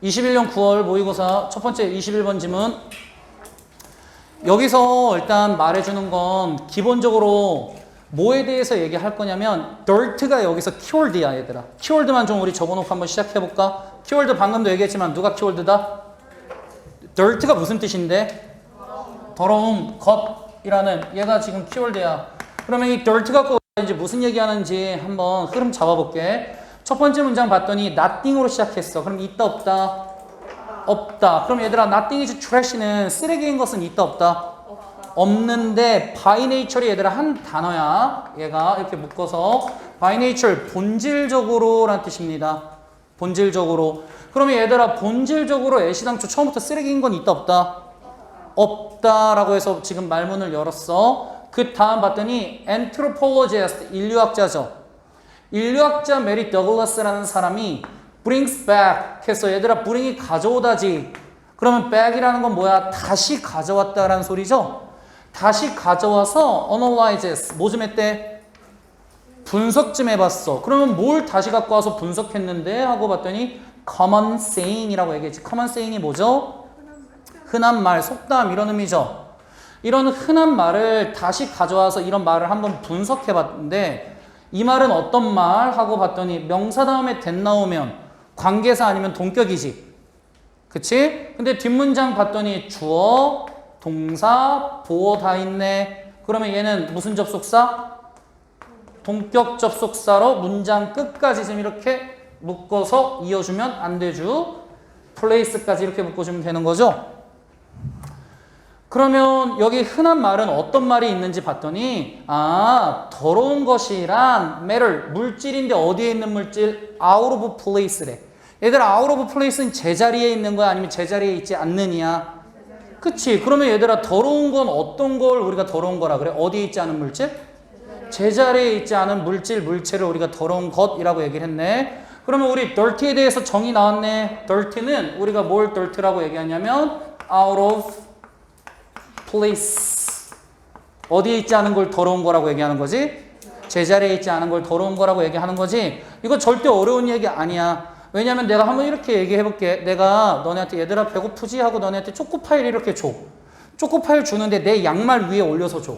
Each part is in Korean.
21년 9월 모의고사 첫 번째 21번 지문. 여기서 일단 말해주는 건 기본적으로 뭐에 대해서 얘기할 거냐면 dirt가 여기서 키워드야 얘들아. 키워드만 좀 우리 적어놓고 한번 시작해볼까? 키워드 방금도 얘기했지만 누가 키워드다? dirt가 무슨 뜻인데? 더러움, 겉이라는 얘가 지금 키워드야. 그러면 이 dirt 갖고 이제 무슨 얘기하는지 한번 흐름 잡아볼게. 첫 번째 문장 봤더니 nothing으로 시작했어. 그럼 있다 없다? 없다. 그럼 얘들아 nothing is trash는 쓰레기인 것은 있다 없다? 없는데 by nature이 얘들아 한 단어야. 얘가 이렇게 묶어서 by nature 본질적으로 라는 뜻입니다. 본질적으로. 그러면 얘들아 본질적으로 애시당초 처음부터 쓰레기인 건 있다 없다? 없다라고 해서 지금 말문을 열었어. 그 다음 봤더니 anthropologist 인류학자죠. 인류학자 메리 더글라스라는 사람이 brings back 해서 얘들아 bring이 가져오다지. 그러면 back이라는 건 뭐야? 다시 가져왔다라는 소리죠. 다시 가져와서 analyzes 뭐 좀 했대? 분석 좀 해봤어. 그러면 뭘 다시 갖고 와서 분석했는데 하고 봤더니 common saying이라고 얘기했지. common saying이 뭐죠? 흔한 말, 속담 이런 의미죠. 이런 흔한 말을 다시 가져와서 이런 말을 한번 분석해봤는데 이 말은 어떤 말 하고 봤더니 명사 다음에 that 나오면 관계사 아니면 동격이지. 그치? 근데 뒷문장 봤더니 주어, 동사, 보어 다 있네. 그러면 얘는 무슨 접속사? 동격 접속사로 문장 끝까지 지금 이렇게 묶어서 이어주면 안 되죠. place까지 이렇게 묶어주면 되는 거죠. 그러면 여기 흔한 말은 어떤 말이 있는지 봤더니 더러운 것이란 matter, 물질인데 어디에 있는 물질? out of place래. 얘들아 out of place는 제자리에 있는 거야? 아니면 제자리에 있지 않느냐? 그치? 그러면 얘들아 더러운 건 어떤 걸 우리가 더러운 거라 그래? 어디에 있지 않은 물질? 제자리에 있지 않은 물질, 물체를 우리가 더러운 것이라고 얘기를 했네. 그러면 우리 dirty에 대해서 정의 나왔네. dirty는 우리가 뭘 dirty라고 얘기하냐면 out of place. 어디에 있지 않은 걸 더러운 거라고 얘기하는 거지? 제자리에 있지 않은 걸 더러운 거라고 얘기하는 거지? 이거 절대 어려운 얘기 아니야. 왜냐면 내가 한번 이렇게 얘기해 볼게. 내가 너네한테 얘들아 배고프지? 하고 너네한테 초코파이를 이렇게 줘. 초코파이를 주는데 내 양말 위에 올려서 줘.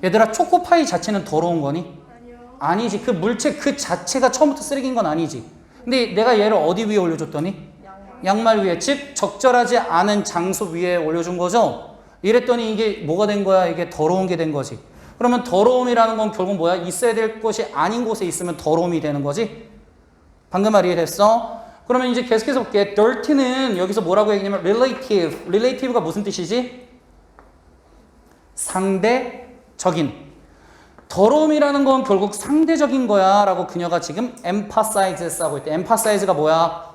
얘들아 초코파이 자체는 더러운 거니? 아니지. 그 물체 그 자체가 처음부터 쓰레기인 건 아니지. 근데 내가 얘를 어디 위에 올려줬더니? 양말 위에, 즉 적절하지 않은 장소 위에 올려준 거죠. 이랬더니 이게 뭐가 된 거야? 이게 더러운 게 된 거지. 그러면 더러움이라는 건 결국 뭐야? 있어야 될 곳이 아닌 곳에 있으면 더러움이 되는 거지. 방금 말 이해됐어? 그러면 이제 계속해서 볼게. dirty는 여기서 뭐라고 얘기하냐면 relative. relative가 무슨 뜻이지? 상대적인. 더러움이라는 건 결국 상대적인 거야 라고 그녀가 지금 emphasizes 하고 있대. emphasize가 뭐야?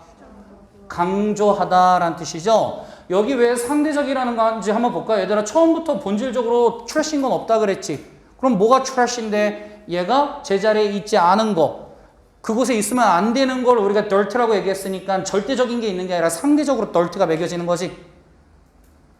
강조하다라는 뜻이죠. 여기 왜 상대적이라는 건지 한번 볼까요? 얘들아 처음부터 본질적으로 trash인 건 없다 그랬지. 그럼 뭐가 trash인데 얘가 제자리에 있지 않은 거, 그곳에 있으면 안 되는 걸 우리가 dirty라고 얘기했으니까 절대적인 게 있는 게 아니라 상대적으로 dirty가 매겨지는 거지.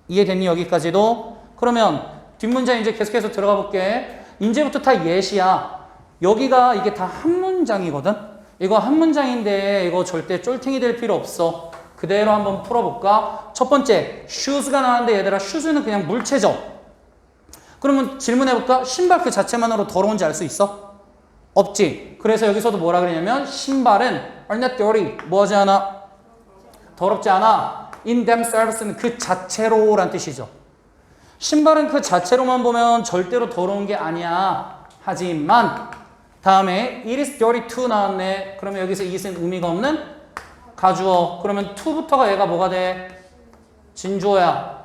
이해됐니 여기까지도? 그러면 뒷문장 이제 계속해서 들어가 볼게. 이제부터 다 예시야. 여기가 이게 다 한 문장이거든. 이거 한 문장인데 이거 절대 쫄탱이 될 필요 없어. 그대로 한번 풀어볼까? 첫 번째, shoes가 나왔는데 얘들아 shoes는 그냥 물체죠. 그러면 질문해볼까? 신발 그 자체만으로 더러운지 알 수 있어? 없지. 그래서 여기서도 뭐라 그러냐면 신발은 are not dirty. 뭐하지 않아? 더럽지 않아. in themselves는 그 자체로 란 뜻이죠. 신발은 그 자체로만 보면 절대로 더러운 게 아니야. 하지만 다음에 it is dirty to 나왔네. 그러면 여기서 it은 의미가 없는 가주어. 그러면 to부터가 얘가 뭐가 돼? 진주어야.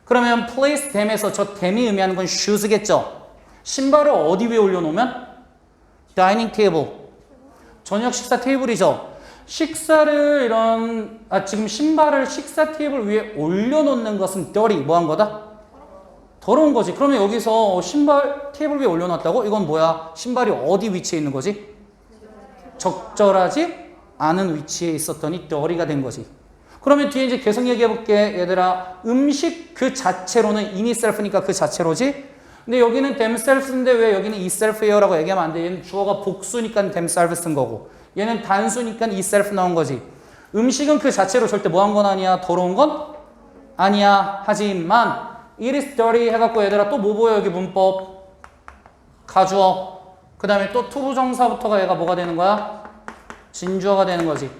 그러면 place them에서 저 them이 의미하는 건 shoes겠죠. 신발을 어디 위에 올려놓으면? dining table. 저녁 식사 테이블이죠. 식사를 지금 신발을 식사 테이블 위에 올려놓는 것은 dirty. 뭐 한 거다? 더러운 거지. 그러면 여기서 신발 테이블 위에 올려놨다고? 이건 뭐야? 신발이 어디 위치에 있는 거지? 적절하지 않은 위치에 있었더니 dirty가 된 거지. 그러면 뒤에 이제 계속 얘기해 볼게. 얘들아 음식 그 자체로는 in itself니까 그 자체로지. 근데 여기는 themselves인데 왜 여기는 itself예요 라고 얘기하면 안 돼. 얘는 주어가 복수니까 themselves 쓴 거고 얘는 단수니까 itself 나온 거지. 음식은 그 자체로 절대 뭐 한 건 아니야? 더러운 건 아니야. 하지만 it is dirty 해갖고 얘들아 또 뭐 보여 여기 문법? 가주어. 그 다음에 또 투부정사부터가 얘가 뭐가 되는 거야? 진주어가 되는 거지.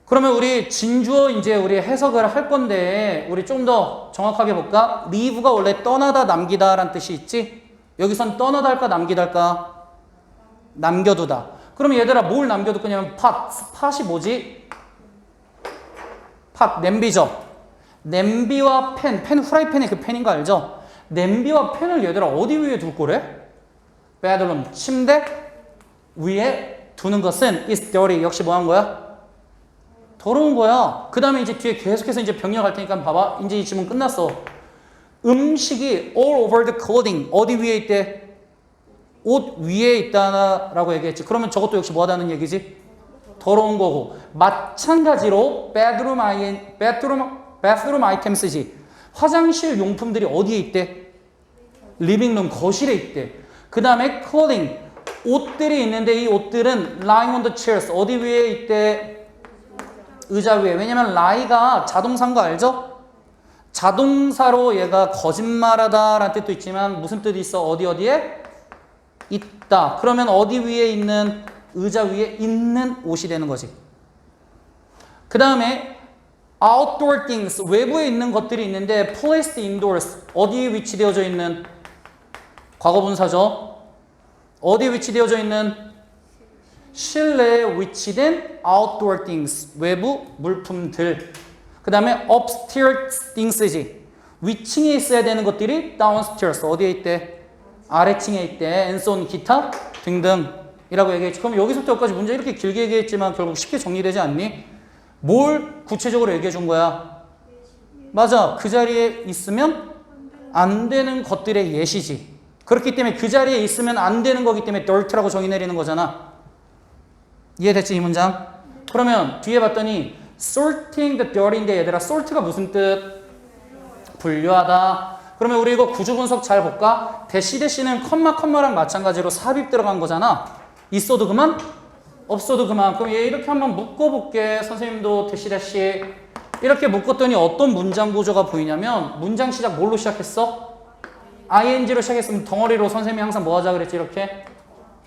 그러면 우리 진주어 이제 우리 해석을 할 건데 우리 좀 더 정확하게 볼까? leave가 원래 떠나다 남기다 라는 뜻이 있지? 여기선 떠나다 할까 남기다 할까? 남겨두다. 그럼 얘들아 뭘 남겨둘 거냐면 팟이 뭐지? 팟, 냄비죠. 냄비와 팬 후라이팬의 그 팬인 거 알죠? 냄비와 팬을 얘들아 어디 위에 둘 거래? bedroom, 침대 위에 두는 것은 is dirty. 역시 뭐 한 거야? 더러운 거야. 그 다음에 이제 뒤에 계속해서 이제 병렬 갈 테니까 봐봐. 이제 이 질문 끝났어. 음식이 all over the clothing. 어디 위에 있대? 옷 위에 있다라고 얘기했지. 그러면 저것도 역시 뭐 하다는 얘기지? 더러운 거고. 마찬가지로 bathroom items지. 화장실 용품들이 어디에 있대? 리빙룸, 거실에 있대. 그 다음에 clothing. 옷들이 있는데 이 옷들은 lying on the chairs. 어디 위에 있대? 의자 위에. 왜냐면 lie가 자동사인 거 알죠? 자동사로 얘가 거짓말하다 라는 뜻도 있지만 무슨 뜻이 있어? 어디에? 있다. 그러면 어디 위에 있는? 의자 위에 있는 옷이 되는 거지. 그 다음에 outdoor things. 외부에 있는 것들이 있는데 placed indoors. 어디에 위치되어져 있는? 과거분사죠. 어디에 위치되어져 있는? 실내에 위치된 outdoor things, 외부 물품들. 그 다음에 upstairs things지. 위층에 있어야 되는 것들이 downstairs, 어디에 있대? 아래층에 있대. and so on, 기타 등등이라고 얘기했지. 그럼 여기서부터 여기까지 문제 이렇게 길게 얘기했지만 결국 쉽게 정리되지 않니? 뭘 구체적으로 얘기해 준 거야? 맞아. 그 자리에 있으면 안 되는 것들의 예시지. 그렇기 때문에 그 자리에 있으면 안 되는 거기 때문에 dirt라고 정의 내리는 거잖아. 이해됐지 이 문장? 그러면 뒤에 봤더니 sorting the dirty인데 얘들아 sort가 무슨 뜻? 분류하다. 그러면 우리 이거 구조 분석 잘 볼까? 대시는 컴마랑 마찬가지로 삽입 들어간 거잖아. 있어도 그만? 없어도 그만. 그럼 얘 이렇게 한번 묶어볼게. 선생님도 대시 이렇게 묶었더니 어떤 문장 구조가 보이냐면 문장 시작 뭘로 시작했어? ing로 시작했으면 덩어리로 선생님이 항상 뭐 하자 그랬지? 이렇게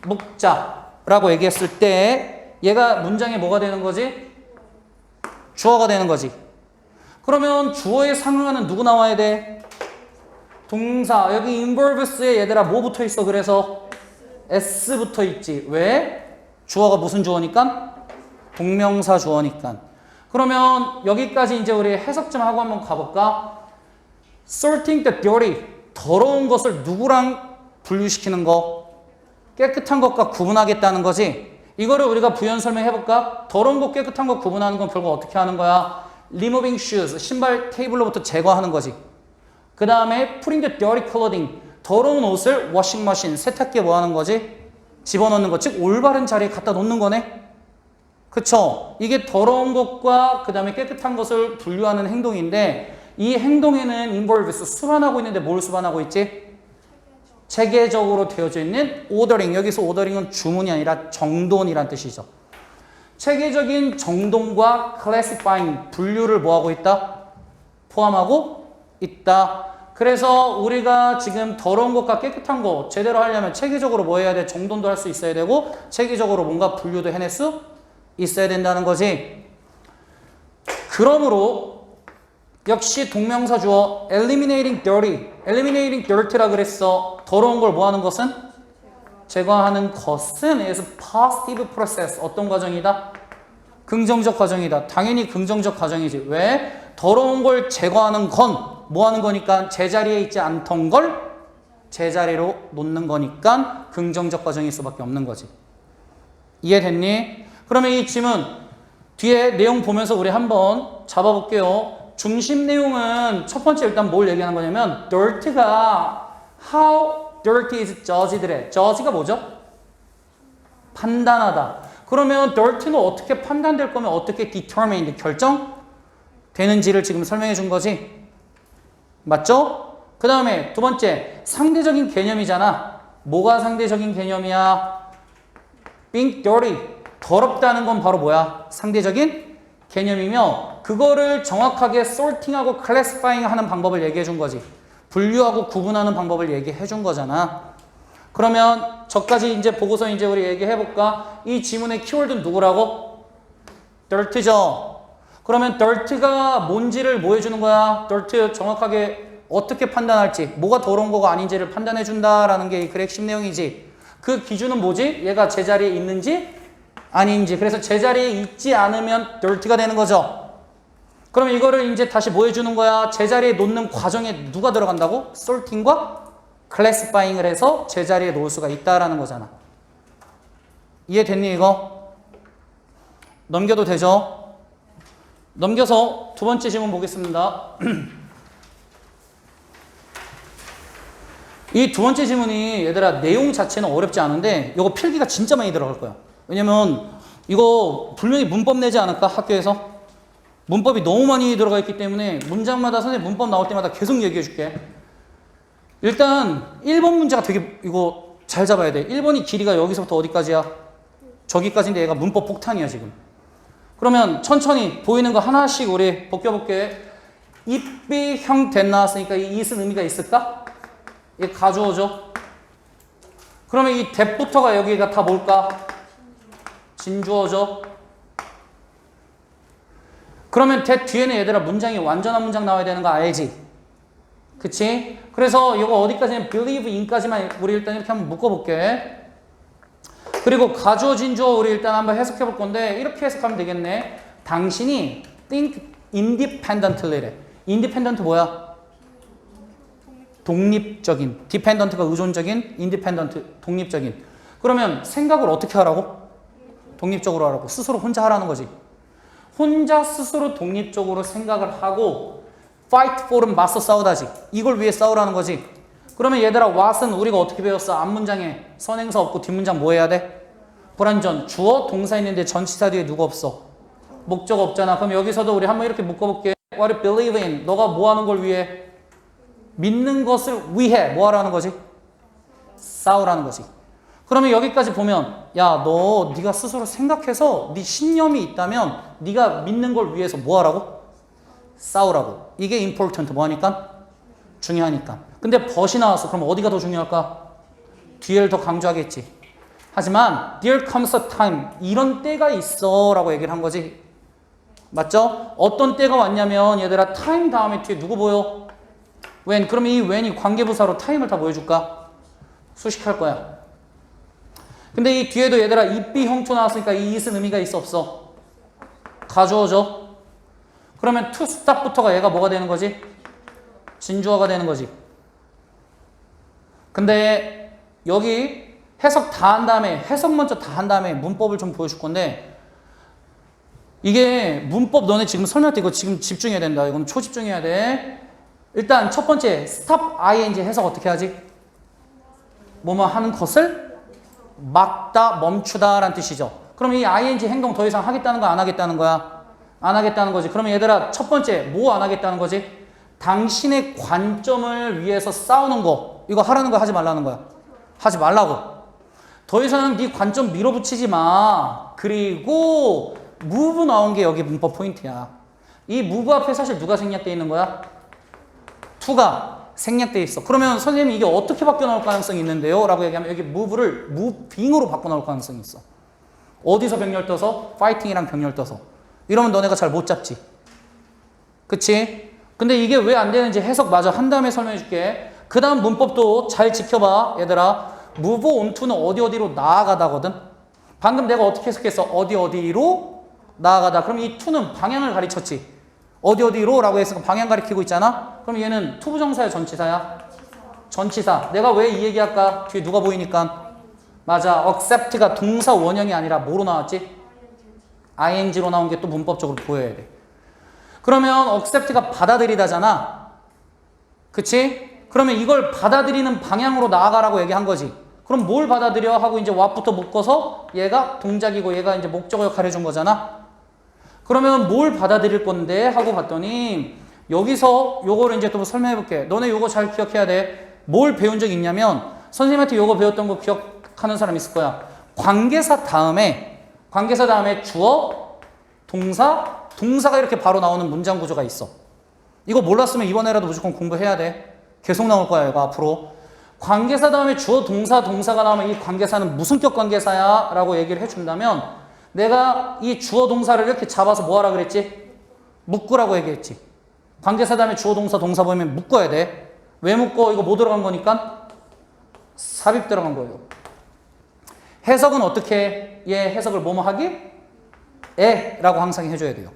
묶자라고 얘기했을 때 얘가 문장에 뭐가 되는 거지? 주어가 되는 거지. 그러면 주어에 상응하는 누구 나와야 돼? 동사. 여기 involves에 얘들아 뭐 붙어 있어? 그래서 s 붙어 있지. 왜? 주어가 무슨 주어니까? 동명사 주어니까. 그러면 여기까지 이제 우리 해석 좀 하고 한번 가볼까? sorting the dirty. 더러운 것을 누구랑 분류시키는 거? 깨끗한 것과 구분하겠다는 거지. 이거를 우리가 부연 설명해볼까? 더러운 거 깨끗한 거 구분하는 건 결국 어떻게 하는 거야? removing shoes, 신발 테이블로부터 제거하는 거지. 그 다음에 putting the dirty clothing, 더러운 옷을 washing machine, 세탁기에 뭐 하는 거지? 집어넣는 거, 즉 올바른 자리에 갖다 놓는 거네? 그쵸? 이게 더러운 것과 그 다음에 깨끗한 것을 분류하는 행동인데 이 행동에는 involves, 수반하고 있는데 뭘 수반하고 있지? 체계적으로 되어져 있는 오더링. 여기서 오더링은 주문이 아니라 정돈이란 뜻이죠. 체계적인 정돈과 classifying, 분류를 뭐하고 있다? 포함하고 있다. 그래서 우리가 지금 더러운 것과 깨끗한 거 제대로 하려면 체계적으로 뭐 해야 돼? 정돈도 할 수 있어야 되고 체계적으로 뭔가 분류도 해낼 수 있어야 된다는 거지. 그러므로 역시 동명사 주어 eliminating dirty라 그랬어. 더러운 걸 뭐 하는 것은? 제거하는 것은 is positive process. 어떤 과정이다? 긍정적 과정이다. 당연히 긍정적 과정이지. 왜? 더러운 걸 제거하는 건 뭐 하는 거니까? 제자리에 있지 않던 걸 제자리로 놓는 거니까 긍정적 과정일 수밖에 없는 거지. 이해됐니? 그러면 이 질문 뒤에 내용 보면서 우리 한번 잡아볼게요. 중심 내용은 첫 번째 일단 뭘 얘기하는 거냐면 dirt가 how dirty is judged래. judge가 뭐죠? 판단하다. 그러면 dirty는 어떻게 판단될 거면 어떻게 determined, 결정되는지를 지금 설명해 준 거지. 맞죠? 그 다음에 두 번째 상대적인 개념이잖아. 뭐가 상대적인 개념이야? being dirty, 더럽다는 건 바로 뭐야? 상대적인 개념이며 그거를 정확하게 sorting하고 classifying 하는 방법을 얘기해 준 거지. 분류하고 구분하는 방법을 얘기해 준 거잖아. 그러면 저까지 이제 보고서 이제 우리 얘기해 볼까? 이 지문의 키워드는 누구라고? dirt죠. 그러면 dirt가 뭔지를 뭐 해주는 거야? dirt 정확하게 어떻게 판단할지, 뭐가 더러운 거가 아닌지를 판단해 준다라는 게 이 글의 핵심 내용이지. 그 기준은 뭐지? 얘가 제자리에 있는지 아닌지. 그래서 제자리에 있지 않으면 dirt가 되는 거죠. 그러면 이거를 이제 다시 뭐 해주는 거야? 제자리에 놓는 과정에 누가 들어간다고? sorting과 classifying을 해서 제자리에 놓을 수가 있다라는 거잖아. 이해됐니 이거? 넘겨도 되죠? 넘겨서 두 번째 질문 보겠습니다. 이 두 번째 질문이 얘들아 내용 자체는 어렵지 않은데 이거 필기가 진짜 많이 들어갈 거야. 왜냐면 이거 분명히 문법 내지 않을까 학교에서? 문법이 너무 많이 들어가 있기 때문에 문장마다 선생님 문법 나올 때마다 계속 얘기해 줄게. 일단 1번 문제가 되게 이거 잘 잡아야 돼. 1번이 길이가 여기서부터 어디까지야? 저기까지인데 얘가 문법 폭탄이야 지금. 그러면 천천히 보이는 거 하나씩 우리 벗겨볼게. 입비형 된 나왔으니까 이 it은 의미가 있을까? 얘 가져오죠. 그러면 이 that부터가 여기가 다 뭘까? 진주어죠. 그러면 that 뒤에는 얘들아 문장이 완전한 문장 나와야 되는 거 알지? 그치? 그래서 이거 어디까지는 believe in까지만 우리 일단 이렇게 한번 묶어볼게. 그리고 가주어 진주어 우리 일단 한번 해석해 볼 건데 이렇게 해석하면 되겠네. 당신이 think independently래. independent 뭐야? 독립적인. dependent가 의존적인, independent 독립적인. 그러면 생각을 어떻게 하라고? 독립적으로 하라고. 스스로 혼자 하라는 거지. 혼자 스스로 독립적으로 생각을 하고 fight for은 맞서 싸우다지. 이걸 위해 싸우라는 거지. 그러면 얘들아 what은 우리가 어떻게 배웠어? 앞문장에 선행사 없고 뒷문장 뭐 해야 돼? 불완전. 주어 동사 있는데 전치사 뒤에 누가 없어? 목적 없잖아. 그럼 여기서도 우리 한번 이렇게 묶어볼게. What you believe in. 너가 뭐 하는 걸 위해? 믿는 것을 위해 뭐 하라는 거지? 싸우라는 거지. 그러면 여기까지 보면 야, 네가 스스로 생각해서 네 신념이 있다면 네가 믿는 걸 위해서 뭐 하라고? 싸우라고. 이게 important 뭐하니까? 중요하니까. 근데 벗이 나왔어. 그럼 어디가 더 중요할까? 뒤를 더 강조하겠지. 하지만 there comes a time 이런 때가 있어 라고 얘기를 한 거지. 맞죠? 어떤 때가 왔냐면 얘들아 time 다음에 뒤에 누구 보여? when. 그럼 이 when이 관계부사로 time을 다 보여줄까? 수식할 거야. 근데 이 뒤에도 얘들아 입비 형투 나왔으니까 이 it은 의미가 있어 없어? 가주어죠. 그러면 to stop부터가 얘가 뭐가 되는 거지? 진주어가 되는 거지. 근데 여기 해석 다 한 다음에 해석 먼저 다 한 다음에 문법을 좀 보여줄 건데 이게 문법 너네 지금 설명할 때 이거 지금 집중해야 된다. 이건 초집중해야 돼. 일단 첫 번째 stop ing 해석 어떻게 하지? 뭐뭐 하는 것을 막다 멈추다 라는 뜻이죠. 그럼 이 ing 행동 더 이상 하겠다는 거 안 하겠다는 거야? 안 하겠다는 거지. 그러면 얘들아 첫 번째 뭐 안 하겠다는 거지? 당신의 관점을 위해서 싸우는 거 이거 하라는 거 하지 말라는 거야. 하지 말라고. 더 이상 네 관점 밀어붙이지 마. 그리고 move 나온 게 여기 문법 포인트야. 이 move 앞에 사실 누가 생략되어 있는 거야? to가 생략되어 있어. 그러면 선생님이 이게 어떻게 바뀌어 나올 가능성이 있는데요? 라고 얘기하면 여기 move를 moving으로 바꿔 나올 가능성이 있어. 어디서 병렬 떠서? fighting이랑 병렬 떠서. 이러면 너네가 잘 못 잡지. 그치? 근데 이게 왜 안 되는지 해석 마저 한 다음에 설명해 줄게. 그 다음 문법도 잘 지켜봐. 얘들아 move on to는 어디로 나아가다거든. 방금 내가 어떻게 해석했어? 어디로 나아가다. 그럼 이 to는 방향을 가르쳤지. 어디로 라고 해서 방향 가리키고 있잖아. 그럼 얘는 to 부정사야 전치사야? 전치사. 내가 왜 이 얘기할까? 뒤에 누가 보이니까. 맞아. accept가 동사 원형이 아니라 뭐로 나왔지? ing로 나온 게 또 문법적으로 보여야 돼. 그러면 accept가 받아들이다잖아. 그치? 그러면 이걸 받아들이는 방향으로 나아가라고 얘기한 거지. 그럼 뭘 받아들여? 하고 이제 what부터 묶어서 얘가 동작이고 얘가 이제 목적어 역할을 해준 거잖아. 그러면 뭘 받아들일 건데? 하고 봤더니 여기서 요거를 이제 또 설명해 볼게. 너네 요거 잘 기억해야 돼. 뭘 배운 적 있냐면 선생님한테 요거 배웠던 거 기억하는 사람 있을 거야. 관계사 다음에 주어, 동사, 동사가 이렇게 바로 나오는 문장 구조가 있어. 이거 몰랐으면 이번에라도 무조건 공부해야 돼. 계속 나올 거야, 이거 앞으로. 관계사 다음에 주어, 동사, 동사가 나오면 이 관계사는 무슨 격 관계사야? 라고 얘기를 해준다면 내가 이 주어, 동사를 이렇게 잡아서 뭐 하라 그랬지? 묶으라고 얘기했지. 관계사 다음에 주어, 동사, 동사 보면 묶어야 돼. 왜 묶어? 이거 뭐 들어간 거니까? 삽입 들어간 거예요. 해석은 어떻게 해? 얘 해석을 뭐뭐 하기? 에 라고 항상 해줘야 돼요.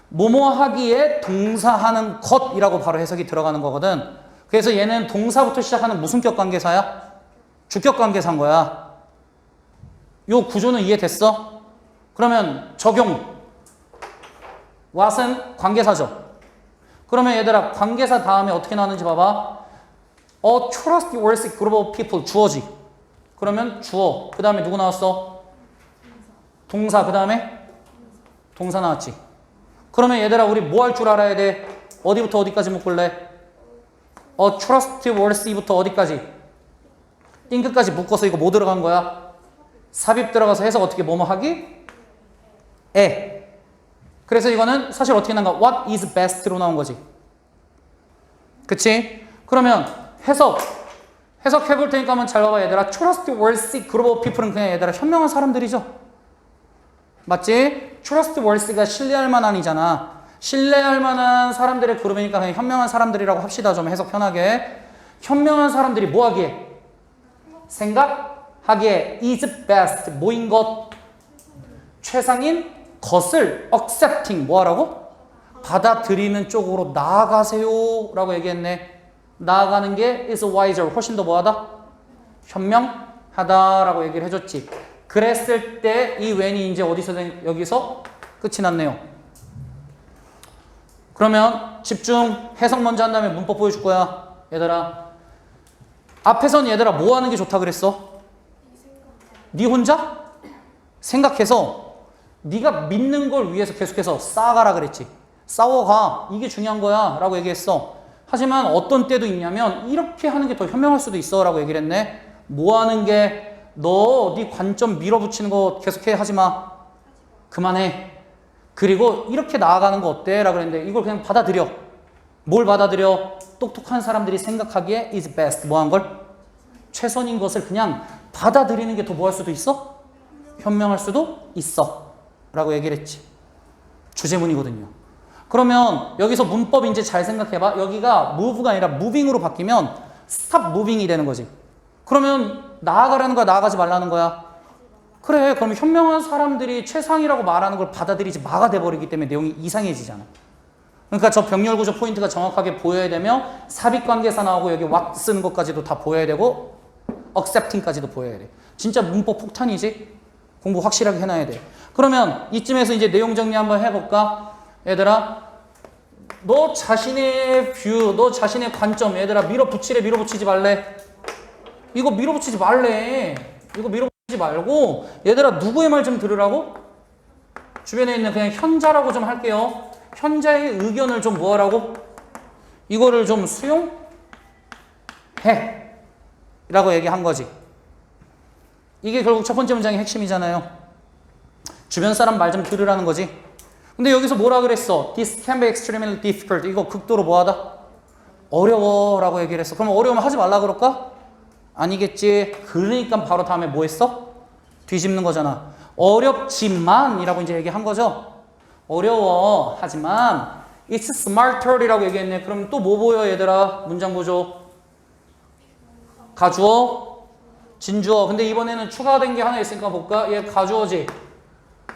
뭐뭐 하기에 동사하는 것이라고 바로 해석이 들어가는 거거든. 그래서 얘는 동사부터 시작하는 무슨 격 관계사야? 주격 관계사인 거야. 요 구조는 이해됐어? 그러면 적용. what은 관계사죠. 그러면 얘들아 관계사 다음에 어떻게 나오는지 봐봐. A trustworthy group of people 주어지. 그러면 주어. 그 다음에 누구 나왔어? 동사. 그 다음에 동사 나왔지. 그러면 얘들아 우리 뭐 할 줄 알아야 돼? 어디부터 어디까지 묶을래? trustworthy부터 어디까지? 띵크까지 묶어서 이거 뭐 들어간 거야? 삽입 들어가서 해석 어떻게 뭐뭐 하기? 에. 그래서 이거는 사실 어떻게 나온 거야? What is best로 나온 거지. 그치? 그러면 해석해 볼 테니까 한번 잘 봐봐 얘들아. trustworthy group of people은 그냥 얘들아 현명한 사람들이죠. 맞지? trustworthy가 신뢰할 만한이잖아. 신뢰할 만한 사람들의 그룹이니까 그냥 현명한 사람들이라고 합시다. 좀 해석 편하게. 현명한 사람들이 뭐 하기에? 생각하기에 is best. 뭐인 것? 최상인 것을 accepting. 뭐 하라고? 받아들이는 쪽으로 나아가세요. 라고 얘기했네. 나아가는 게 is wiser. 훨씬 더 뭐하다? 현명하다. 라고 얘기를 해줬지. 그랬을 때 이 when이 이제 여기서 끝이 났네요. 그러면 집중, 해석 먼저 한 다음에 문법 보여줄 거야. 얘들아. 앞에선 얘들아 뭐 하는 게 좋다 그랬어? 네 혼자? 생각해서 네가 믿는 걸 위해서 계속해서 쌓아가라 그랬지. 싸워가. 이게 중요한 거야. 라고 얘기했어. 하지만 어떤 때도 있냐면 이렇게 하는 게 더 현명할 수도 있어. 라고 얘기를 했네. 뭐 하는 게 너 네 관점 밀어붙이는 거 계속해. 하지 마. 그만해. 그리고 이렇게 나아가는 거 어때? 라고 했는데 이걸 그냥 받아들여. 뭘 받아들여? 똑똑한 사람들이 생각하기에 is best. 뭐 한 걸? 최선인 것을 그냥 받아들이는 게 더 뭐 할 수도 있어? 현명할 수도 있어. 라고 얘기를 했지. 주제문이거든요. 그러면 여기서 문법 이제 잘 생각해봐. 여기가 move가 아니라 moving으로 바뀌면 stop moving이 되는 거지. 그러면 나아가라는 거야? 나아가지 말라는 거야? 그래. 그럼 현명한 사람들이 최상이라고 말하는 걸 받아들이지 마가 돼버리기 때문에 내용이 이상해지잖아. 그러니까 저 병렬 구조 포인트가 정확하게 보여야 되며 삽입관계사 나오고 여기 what 쓰는 것까지도 다 보여야 되고 accepting까지도 보여야 돼. 진짜 문법 폭탄이지? 공부 확실하게 해놔야 돼. 그러면 이쯤에서 이제 내용 정리 한번 해볼까? 얘들아 너 자신의 뷰, 너 자신의 관점 얘들아 밀어붙이래 밀어붙이지 말래? 이거 밀어붙이지 말래. 이거 밀어붙이지 말고 얘들아 누구의 말 좀 들으라고? 주변에 있는 그냥 현자라고 좀 할게요. 현자의 의견을 좀 뭐하라고? 이거를 좀 수용해 라고 얘기한 거지. 이게 결국 첫 번째 문장의 핵심이잖아요. 주변 사람 말 좀 들으라는 거지. 근데 여기서 뭐라 그랬어? This can be extremely difficult. 이거 극도로 뭐하다? 어려워 라고 얘기를 했어. 그럼 어려우면 하지 말라 그럴까? 아니겠지. 그러니까 바로 다음에 뭐 했어? 뒤집는 거잖아. 어렵지만 이라고 이제 얘기한 거죠. 어려워 하지만 it's smarter 이라고 얘기했네. 그럼 또 뭐 보여 얘들아? 문장 구조 가주어 진주어. 근데 이번에는 추가된 게 하나 있으니까 볼까? 얘 가주어지.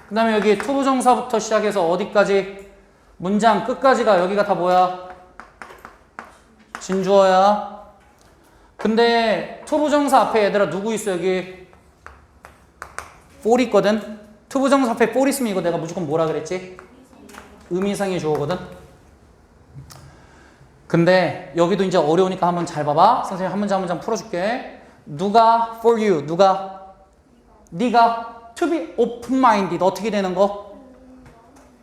그 다음에 여기 투부정사부터 시작해서 어디까지? 문장 끝까지가 여기가 다 뭐야? 진주어야. 근데 투부정사 앞에 얘들아 누구 있어? 여기 for 있거든. 투부정사 앞에 for 있으면 이거 내가 무조건 뭐라 그랬지? 의미상의 주어거든. 근데 여기도 이제 어려우니까 한번 잘 봐봐. 선생님 한 문장 풀어줄게. 누가 for you? 누가? 네가 to be open-minded 어떻게 되는 거?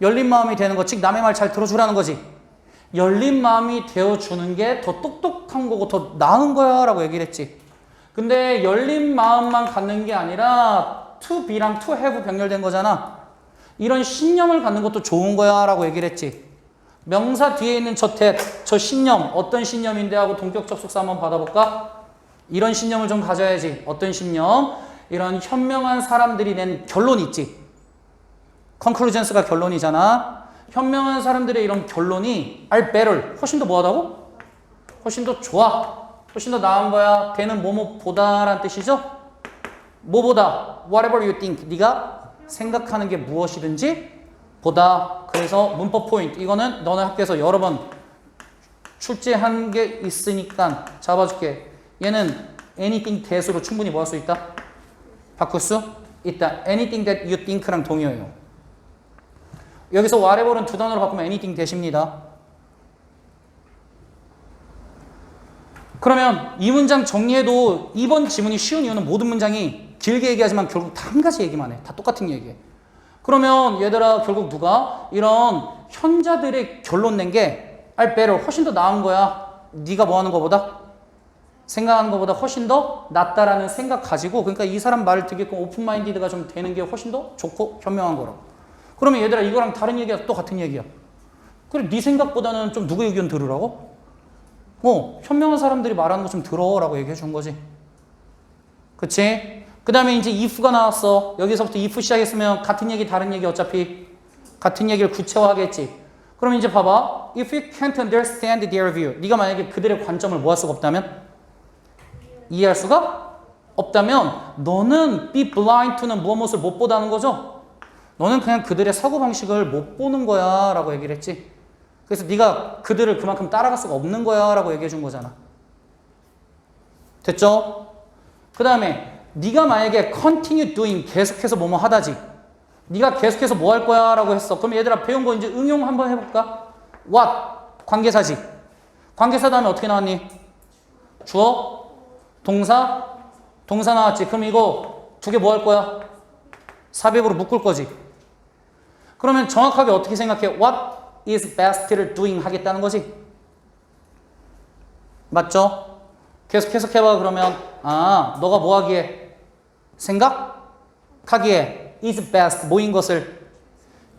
열린 마음이 되는 거. 즉 남의 말 잘 들어주라는 거지. 열린 마음이 되어주는 게 더 똑똑한 거고 더 나은 거야 라고 얘기를 했지. 근데 열린 마음만 갖는 게 아니라 to be랑 to have 병렬된 거잖아. 이런 신념을 갖는 것도 좋은 거야 라고 얘기를 했지. 명사 뒤에 있는 저 that, 저 신념 어떤 신념인데 하고 동격 접속사 한번 받아볼까? 이런 신념을 좀 가져야지. 어떤 신념? 이런 현명한 사람들이 낸 결론 있지. conclusions가 결론이잖아. 현명한 사람들의 이런 결론이 are better, 훨씬 더 뭐하다고? 훨씬 더 좋아. 훨씬 더 나은 거야. 걔는 뭐뭐보다 라는 뜻이죠. 뭐보다 whatever you think, 네가 생각하는 게 무엇이든지 보다. 그래서 문법 포인트, 이거는 너네 학교에서 여러 번 출제한 게 있으니까 잡아줄게. 얘는 anything that으로 충분히 뭐 할 수 있다? 바꿀 수 있다. anything that you think랑 동의어예요. 여기서 whatever는 두 단어로 바꾸면 anything that입니다. 그러면 이 문장 정리해도 이번 지문이 쉬운 이유는 모든 문장이 길게 얘기하지만 결국 다 한 가지 얘기만 해. 다 똑같은 얘기해. 그러면 얘들아 결국 누가 이런 현자들의 결론 낸 게 are better, 훨씬 더 나은 거야. 네가 뭐 하는 거보다? 생각하는 것보다 훨씬 더 낫다라는 생각 가지고, 그러니까 이 사람 말을 듣게끔 오픈마인디드가 좀 되는 게 훨씬 더 좋고 현명한 거라고. 그러면 얘들아 이거랑 다른 얘기야? 또 같은 얘기야. 그래 네 생각보다는 좀 누구 의견 들으라고? 현명한 사람들이 말하는 거 좀 들어라고 얘기해 준 거지. 그치? 그 다음에 이제 if가 나왔어. 여기서부터 if 시작했으면 같은 얘기 다른 얘기 어차피 같은 얘기를 구체화하겠지. 그럼 이제 봐봐. If you can't understand their view, 네가 만약에 그들의 관점을 뭐 할 수가 없다면? 이해할 수가 없다면 너는 be blind to는 무엇을 못 보다는 거죠? 너는 그냥 그들의 사고방식을 못 보는 거야 라고 얘기를 했지. 그래서 네가 그들을 그만큼 따라갈 수가 없는 거야 라고 얘기해 준 거잖아. 됐죠? 그 다음에 네가 만약에 continue doing, 계속해서 뭐뭐 하다지. 네가 계속해서 뭐 할 거야 라고 했어. 그럼 얘들아 배운 거 이제 응용 한번 해볼까? what, 관계사지. 관계사 다음에 어떻게 나왔니? 주어, 동사, 동사 나왔지. 그럼 이거 두 개 뭐 할 거야? 삽입으로 묶을 거지. 그러면 정확하게 어떻게 생각해? What is best를 doing 하겠다는 거지. 맞죠? 계속 해봐. 그러면 너가 뭐 하기에? 생각하기에 is best, 뭐인 것을?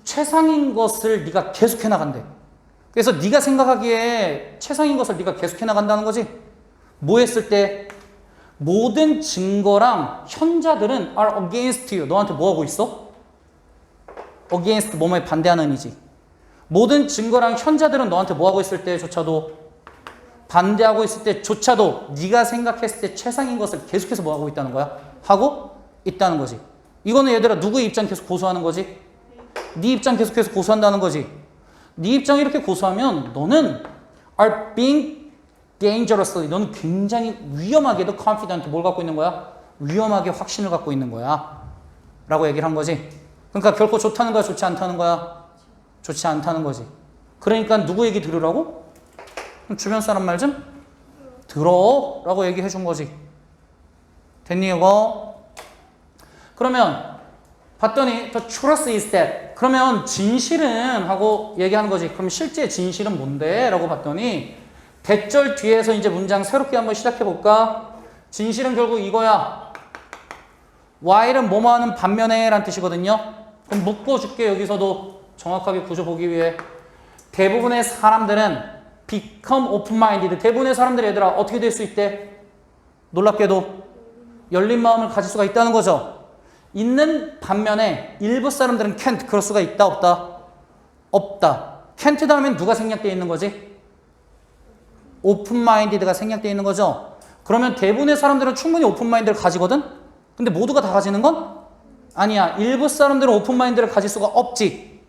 최상인 것을 네가 계속해 나간대. 그래서 네가 생각하기에 최상인 것을 네가 계속해 나간다는 거지. 뭐 했을 때? 모든 증거랑 현자들은 are against you. 너한테 뭐 하고 있어? against, 뭐뭐에 반대하는 이지. 모든 증거랑 현자들은 너한테 뭐 하고 있을 때조차도, 반대하고 있을 때조차도 네가 생각했을 때 최상인 것을 계속해서 뭐 하고 있다는 거야? 하고 있다는 거지. 이거는 얘들아 누구의 입장 계속 고수하는 거지? 네 입장 계속해서 고수한다는 거지. 네 입장 이렇게 고수하면 너는 are being dangerously, 너는 굉장히 위험하게도 confident, 뭘 갖고 있는 거야? 위험하게 확신을 갖고 있는 거야 라고 얘기를 한 거지. 그러니까 결코 좋다는 거야, 좋지 않다는 거야? 좋지 않다는 거지. 그러니까 누구 얘기 들으라고? 주변 사람 말 좀 들어 라고 얘기해 준 거지. 됐니 이거? 그러면 봤더니 the truth is that, 그러면 진실은 하고 얘기하는 거지. 그럼 실제 진실은 뭔데? 라고 봤더니 대절 뒤에서 이제 문장 새롭게 한번 시작해 볼까? 진실은 결국 이거야. while은 뭐뭐 하는 반면에 라는 뜻이거든요. 그럼 묶어줄게. 여기서도 정확하게 구조 보기 위해. 대부분의 사람들은 become open-minded, 대부분의 사람들이 얘들아 어떻게 될 수 있대? 놀랍게도 열린 마음을 가질 수가 있다는 거죠. 있는 반면에 일부 사람들은 can't, 그럴 수가 있다 없다? 없다. can't 다음엔 누가 생략되어 있는 거지? open-minded가 생략되어 있는 거죠. 그러면 대부분의 사람들은 충분히 open-minded를 가지거든? 근데 모두가 다 가지는 건? 아니야. 일부 사람들은 open-minded를 가질 수가 없지.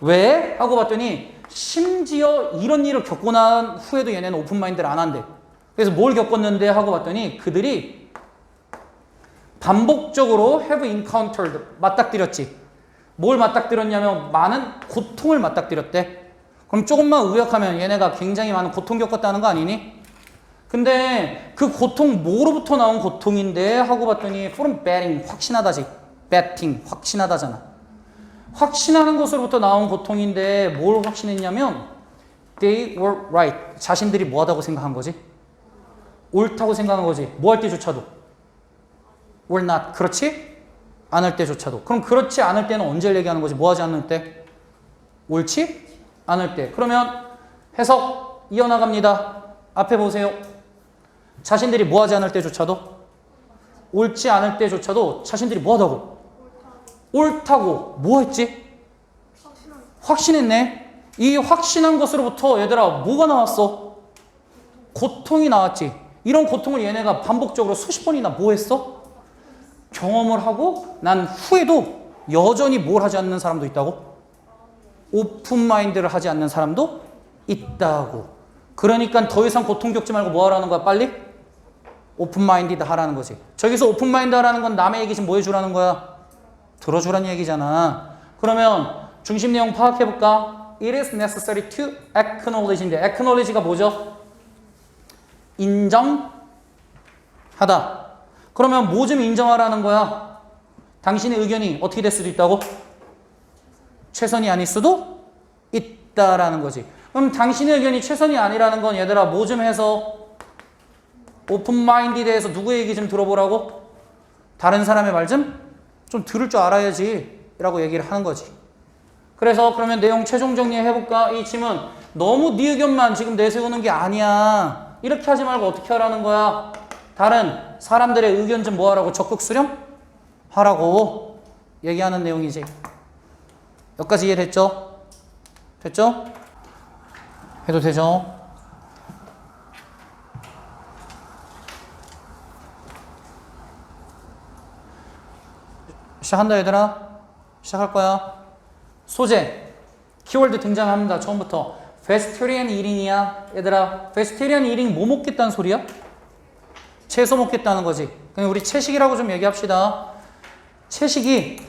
왜? 하고 봤더니 심지어 이런 일을 겪고 난 후에도 얘네는 오픈마인드를 안 한대. 그래서 뭘 겪었는데 하고 봤더니 그들이 반복적으로 have encountered, 맞닥뜨렸지. 뭘 맞닥뜨렸냐면 많은 고통을 맞닥뜨렸대. 그럼 조금만 의역하면 얘네가 굉장히 많은 고통 겪었다는 거 아니니? 근데 그 고통 뭐로부터 나온 고통인데 하고 봤더니 from betting, 확신하다지. betting, 확신하다잖아. 확신하는 것으로부터 나온 고통인데 뭘 확신했냐면 they were right, 자신들이 뭐하다고 생각한 거지? 옳다고 생각한 거지. 뭐 할 때조차도 were not, 그렇지? 않을 때조차도. 그럼 그렇지 않을 때는 언제 얘기하는 거지? 뭐 하지 않을 때? 옳지 않을 때. 그러면 해석 이어나갑니다. 앞에 보세요. 자신들이 뭐 하지 않을 때조차도? 옳지 않을 때조차도 자신들이 뭐 하다고? 옳다고. 뭐 했지? 확신했네. 이 확신한 것으로부터 얘들아 뭐가 나왔어? 고통이 나왔지. 이런 고통을 얘네가 반복적으로 수십 번이나 뭐 했어? 경험을 하고 난 후에도 여전히 뭘 하지 않는 사람도 있다고? 오픈 마인드를 하지 않는 사람도 있다고. 그러니까 더 이상 고통 겪지 말고 뭐 하라는 거야? 빨리? 오픈 마인디드 하라는 거지. 저기서 오픈 마인드 하라는 건 남의 얘기 좀 뭐 해주라는 거야? 들어주라는 얘기잖아. 그러면 중심 내용 파악해볼까? It is necessary to acknowledge인데 acknowledge가 뭐죠? 인정하다. 그러면 뭐 좀 인정하라는 거야? 당신의 의견이 어떻게 될 수도 있다고? 최선이 아닐 수도 있다라는 거지. 그럼 당신의 의견이 최선이 아니라는 건 얘들아 뭐 좀 해서 오픈 마인드에 대해서 누구의 얘기 좀 들어보라고? 다른 사람의 말 좀 들을 줄 알아야지 라고 얘기를 하는 거지. 그래서 그러면 내용 최종 정리해볼까? 이 질문 너무 네 의견만 지금 내세우는 게 아니야. 이렇게 하지 말고 어떻게 하라는 거야? 다른 사람들의 의견 좀 뭐하라고? 적극 수렴하라고 얘기하는 내용이지. 여기까지 이해됐죠? 됐죠? 해도 되죠? 시작한다 얘들아. 시작할 거야. 소재 키워드 등장합니다. 처음부터 vegetarian eating이야. 얘들아 vegetarian eating 뭐 먹겠다는 소리야? 채소 먹겠다는 거지. 그냥 우리 채식이라고 좀 얘기합시다. 채식이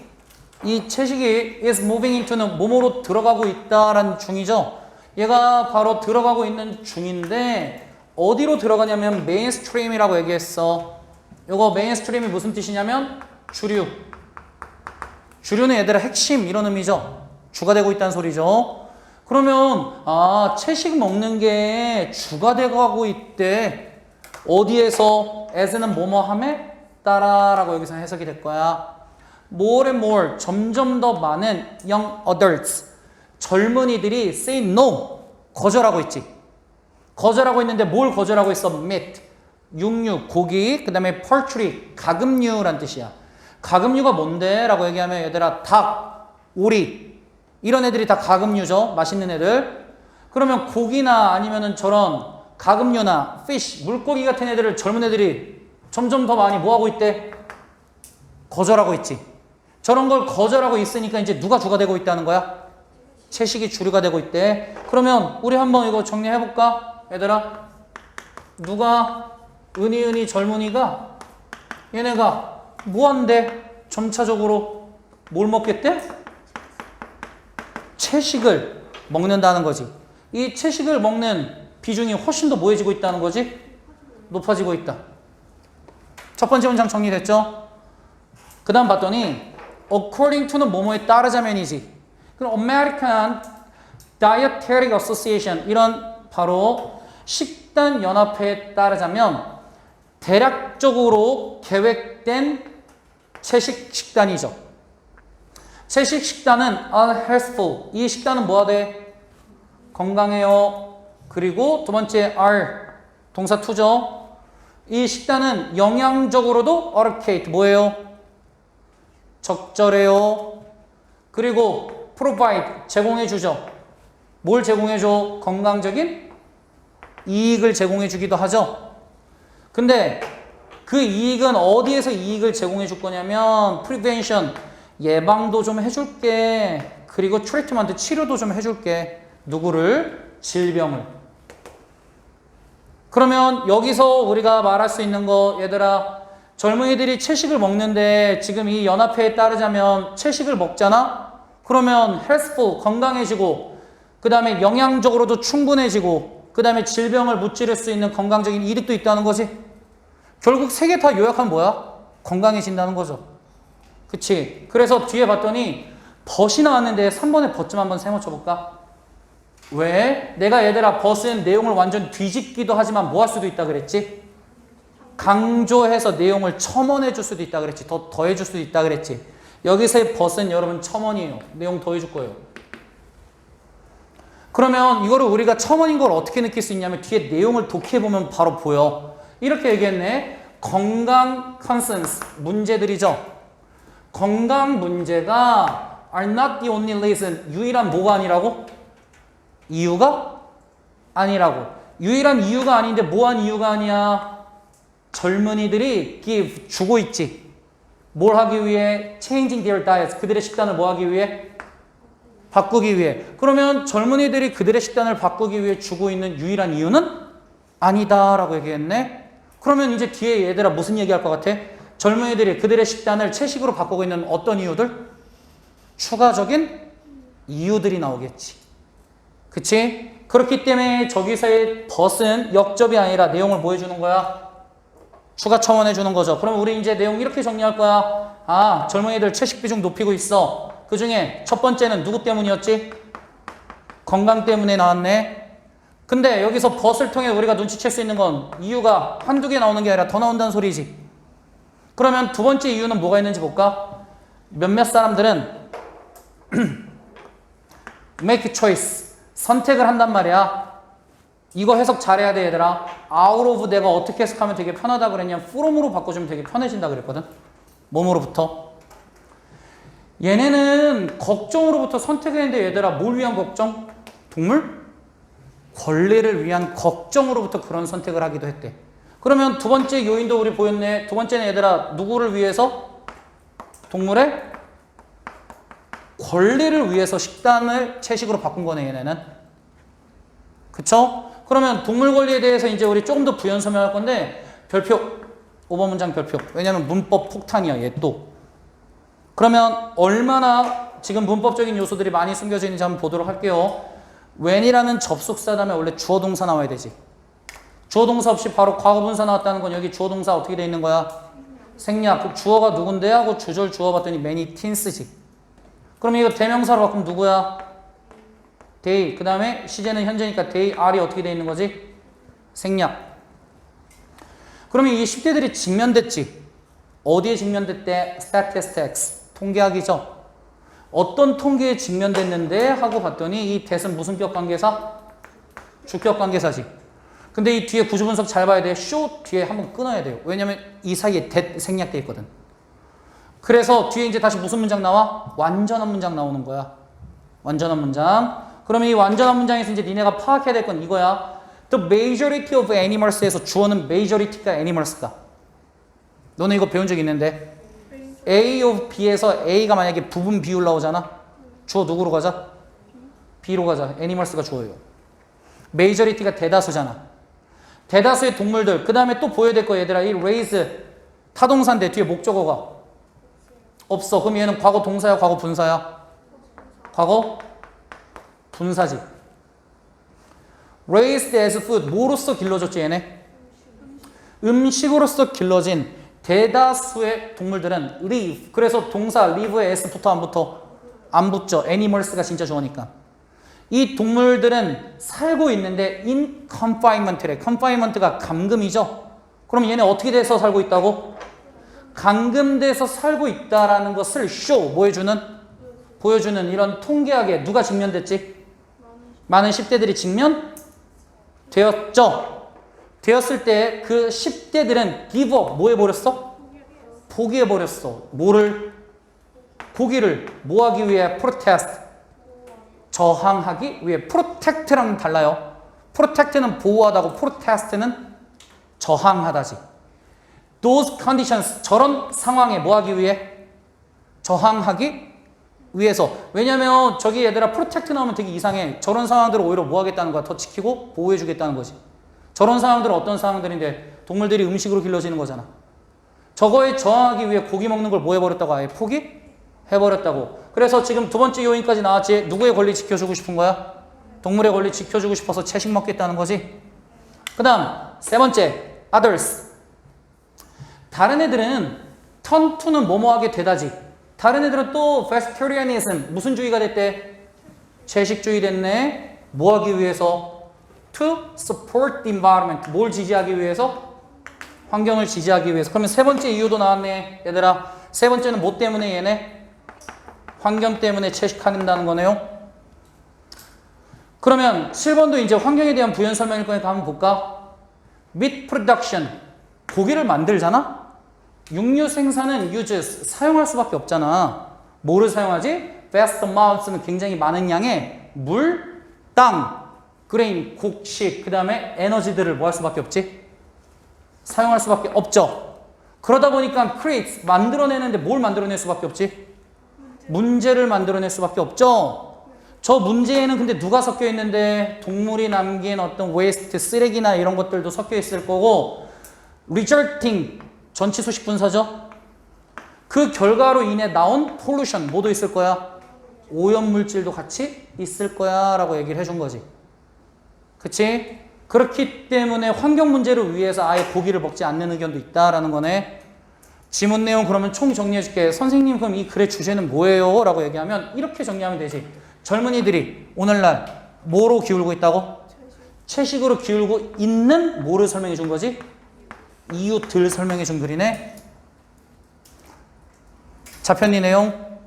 이 채식이 is moving into는 뭐뭐로 들어가고 있다라는 중이죠. 얘가 바로 들어가고 있는 중인데 어디로 들어가냐면 mainstream이라고 얘기했어. 요거 mainstream이 무슨 뜻이냐면 주류. 주류는 얘들아 핵심 이런 의미죠. 주가 되고 있다는 소리죠. 그러면 채식 먹는 게 주가 되고 있대. 어디에서? as는 뭐뭐함에 따라라고 여기서 해석이 될 거야. more and more 점점 더 많은 young adults 젊은이들이 say no 거절하고 있지. 거절하고 있는데 뭘 거절하고 있어? meat 육류 고기 그 다음에 poultry 가금류란 뜻이야. 가금류가 뭔데? 라고 얘기하면 얘들아 닭, 오리 이런 애들이 다 가금류죠. 맛있는 애들. 그러면 고기나 아니면은 저런 가금류나 fish, 물고기 같은 애들을 젊은 애들이 점점 더 많이 뭐하고 있대? 거절하고 있지. 저런 걸 거절하고 있으니까 이제 누가 주가 되고 있다는 거야? 채식이 주류가 되고 있대. 그러면 우리 한번 이거 정리해볼까? 얘들아 누가 은희 젊은이가 얘네가 뭐 한대? 점차적으로 뭘 먹겠대? 채식을 먹는다는 거지. 이 채식을 먹는 비중이 훨씬 더 뭐해지고 있다는 거지? 높아지고 있다. 첫 번째 문장 정리됐죠? 그 다음 봤더니 according to는 뭐뭐에 따르자면이지. 그럼 American Dietary Association 이런 바로 식단 연합회에 따르자면 대략적으로 계획된 채식 식단이죠. 채식 식단은 healthful. 이 식단은 뭐가 돼? 건강해요. 그리고 두 번째 are 동사 to죠. 이 식단은 영양적으로도 adequate 뭐예요? 적절해요. 그리고 provide 제공해주죠. 뭘 제공해줘? 건강적인 이익을 제공해주기도 하죠. 근데 그 이익은 어디에서 이익을 제공해 줄 거냐면 prevention 예방도 좀 해줄게. 그리고 treatment 치료도 좀 해줄게. 누구를? 질병을. 그러면 여기서 우리가 말할 수 있는 거 얘들아 젊은이들이 채식을 먹는데 지금 이 연합회에 따르자면 채식을 먹잖아? 그러면 healthful 건강해지고 그 다음에 영양적으로도 충분해지고 그 다음에 질병을 무찌를 수 있는 건강적인 이득도 있다는 거지. 결국 세 개 다 요약하면 뭐야? 건강해진다는 거죠. 그치? 그래서 뒤에 봤더니 벗이 나왔는데 3번에 벗 좀 한번 세워쳐볼까? 왜? 내가 얘들아 벗은 내용을 완전 뒤집기도 하지만 뭐 할 수도 있다 그랬지? 강조해서 내용을 첨언해 줄 수도 있다 그랬지. 더해 줄 수도 있다 그랬지. 여기서의 but은 여러분 첨언이에요. 내용 더해 줄 거예요. 그러면 이거를 우리가 첨언인 걸 어떻게 느낄 수 있냐면 뒤에 내용을 독해보면 바로 보여. 이렇게 얘기했네. 건강 concerns, 문제들이죠. 건강 문제가 are not the only reason. 유일한 뭐가 아니라고? 이유가 아니라고. 유일한 이유가 아닌데 뭐한 이유가 아니야? 젊은이들이 give, 주고 있지. 뭘 하기 위해? Changing their diets. 그들의 식단을 뭐 하기 위해? 바꾸기 위해. 그러면 젊은이들이 그들의 식단을 바꾸기 위해 주고 있는 유일한 이유는 아니다라고 얘기했네. 그러면 이제 뒤에 얘들아 무슨 얘기할 것 같아? 젊은이들이 그들의 식단을 채식으로 바꾸고 있는 어떤 이유들? 추가적인 이유들이 나오겠지. 그치? 그렇기 때문에 저기서의 but은 역접이 아니라 내용을 뭐 해주는 거야? 추가 첨언해 주는 거죠. 그럼 우리 이제 내용 이렇게 정리할 거야. 아, 젊은이들 채식 비중 높이고 있어. 그 중에 첫 번째는 누구 때문이었지? 건강 때문에 나왔네. 근데 여기서 but을 통해 우리가 눈치챌 수 있는 건 이유가 한두 개 나오는 게 아니라 더 나온다는 소리지. 그러면 두 번째 이유는 뭐가 있는지 볼까? 몇몇 사람들은 make choice, 선택을 한단 말이야. 이거 해석 잘해야 돼 얘들아. out of 내가 어떻게 해석하면 되게 편하다 그랬냐면 from으로 바꿔주면 되게 편해진다 그랬거든. 몸으로부터. 얘네는 걱정으로부터 선택했는데 얘들아 뭘 위한 걱정? 동물? 권리를 위한 걱정으로부터 그런 선택을 하기도 했대. 그러면 두 번째 요인도 우리 보였네. 두 번째는 얘들아 누구를 위해서? 동물의 권리를 위해서 식단을 채식으로 바꾼 거네 얘네는. 그쵸? 그러면 동물 권리에 대해서 이제 우리 조금 더 부연 설명할 건데 별표 5번 문장 별표. 왜냐면 문법 폭탄이야 얘 또. 그러면 얼마나 지금 문법적인 요소들이 많이 숨겨져 있는지 한번 보도록 할게요. when이라는 접속사 다음에 원래 주어 동사 나와야 되지. 주어 동사 없이 바로 과거 분사 나왔다는 건 여기 주어 동사 어떻게 돼 있는 거야? 생략. 그 주어가 누군데 하고 주절 주어 봤더니 many teens지. 그럼 이거 대명사로 바꾸면 누구야? they. 그 다음에 시제는 현재니까 they are이 어떻게 돼 있는 거지? 생략. 그러면 이 10대들이 직면됐지. 어디에 직면됐대? statistics. 통계학이죠. 어떤 통계에 직면됐는데 하고 봤더니 이 that은 무슨 격 관계사? 주격 관계사지. 근데 이 뒤에 구조분석 잘 봐야 돼. show 뒤에 한번 끊어야 돼요. 왜냐면 이 사이에 that 생략돼 있거든. 그래서 뒤에 이제 다시 무슨 문장 나와? 완전한 문장 나오는 거야. 완전한 문장. 그러면 이 완전한 문장에서 이제 니네가 파악해야 될 건 이거야. The majority of animals에서 주어는 majority가 animals가. 너는 이거 배운 적 있는데 A of B에서 A가 만약에 부분 비율 나오잖아. 주어 누구로 가자? B로 가자. animals가 주어예요. majority가 대다수잖아. 대다수의 동물들. 그 다음에 또 보여야 될 거 얘들아. 이 raise 타동사인데 뒤에 목적어가 없어. 그럼 얘는 과거 동사야 과거 분사야? 과거 분사지. raised as food. 뭐로써 길러졌지 얘네? 음식으로서 길러진 대다수의 동물들은 live. 그래서 동사 live에 s 붙어 안 붙어? 안 붙죠. animals가 진짜 좋으니까. 이 동물들은 살고 있는데 in confinement래. confinement가 감금이죠. 그럼 얘네 어떻게 돼서 살고 있다고? 감금돼서 살고 있다라는 것을 show, 뭐 해주는? 보여주는 이런 통계학에 누가 직면됐지? 많은 10대들이 직면되었죠. 되었을 때 그 10대들은 give up, 뭐 해버렸어? 포기해버렸어. 뭐를? 포기를 뭐 하기 위해? protest. 저항하기 위해. protect랑 달라요. protect는 보호하다고 protest는 저항하다지. Those conditions, 저런 상황에 뭐 하기 위해? 저항하기 위해서. 왜냐면 저기 얘들아 protect 나오면 되게 이상해. 저런 상황들을 오히려 뭐 하겠다는 거야? 더 지키고 보호해 주겠다는 거지. 저런 상황들은 어떤 상황들인데? 동물들이 음식으로 길러지는 거잖아. 저거에 저항하기 위해 고기 먹는 걸 뭐 해버렸다고? 아예 포기해버렸다고. 그래서 지금 두 번째 요인까지 나왔지. 누구의 권리 지켜주고 싶은 거야? 동물의 권리 지켜주고 싶어서 채식 먹겠다는 거지. 그 다음 세 번째 others. 다른 애들은 turn to는 뭐뭐하게 되다지. 다른 애들은 또 vegetarianism 무슨 주의가 됐대? 채식주의 됐네. 뭐하기 위해서? To support the environment. 뭘 지지하기 위해서? 환경을 지지하기 위해서. 그러면 세 번째 이유도 나왔네. 얘들아. 세 번째는 뭐 때문에 얘네? 환경 때문에 채식한다는 거네요. 그러면 7번도 이제 환경에 대한 부연 설명일 거니까 한번 볼까? Meat production. 고기를 만들잖아? 육류 생산은 uses. 사용할 수밖에 없잖아. 뭐를 사용하지? vast amounts는 굉장히 많은 양의 물, 땅, 그레인, 곡식, 그 다음에 에너지들을 뭐 할 수밖에 없지? 사용할 수밖에 없죠. 그러다 보니까 creates, 만들어내는데 뭘 만들어낼 수밖에 없지? 문제를 만들어낼 수밖에 없죠. 저 문제에는 근데 누가 섞여 있는데 동물이 남긴 어떤 웨이스트, 쓰레기나 이런 것들도 섞여 있을 거고 resulting, 전치 수식 분사죠. 그 결과로 인해 나온 pollution, 뭐도 있을 거야? 오염물질도 같이 있을 거야 라고 얘기를 해준 거지. 그치? 그렇기 때문에 환경 문제를 위해서 아예 고기를 먹지 않는 의견도 있다라는 거네. 지문 내용 그러면 총 정리해 줄게. 선생님 그럼 이 글의 주제는 뭐예요? 라고 얘기하면 이렇게 정리하면 되지. 젊은이들이 오늘날 뭐로 기울고 있다고? 채식으로 기울고 있는 뭐를 설명해 준 거지? 이유들 설명해 준 글이네. 잡혔니 내용?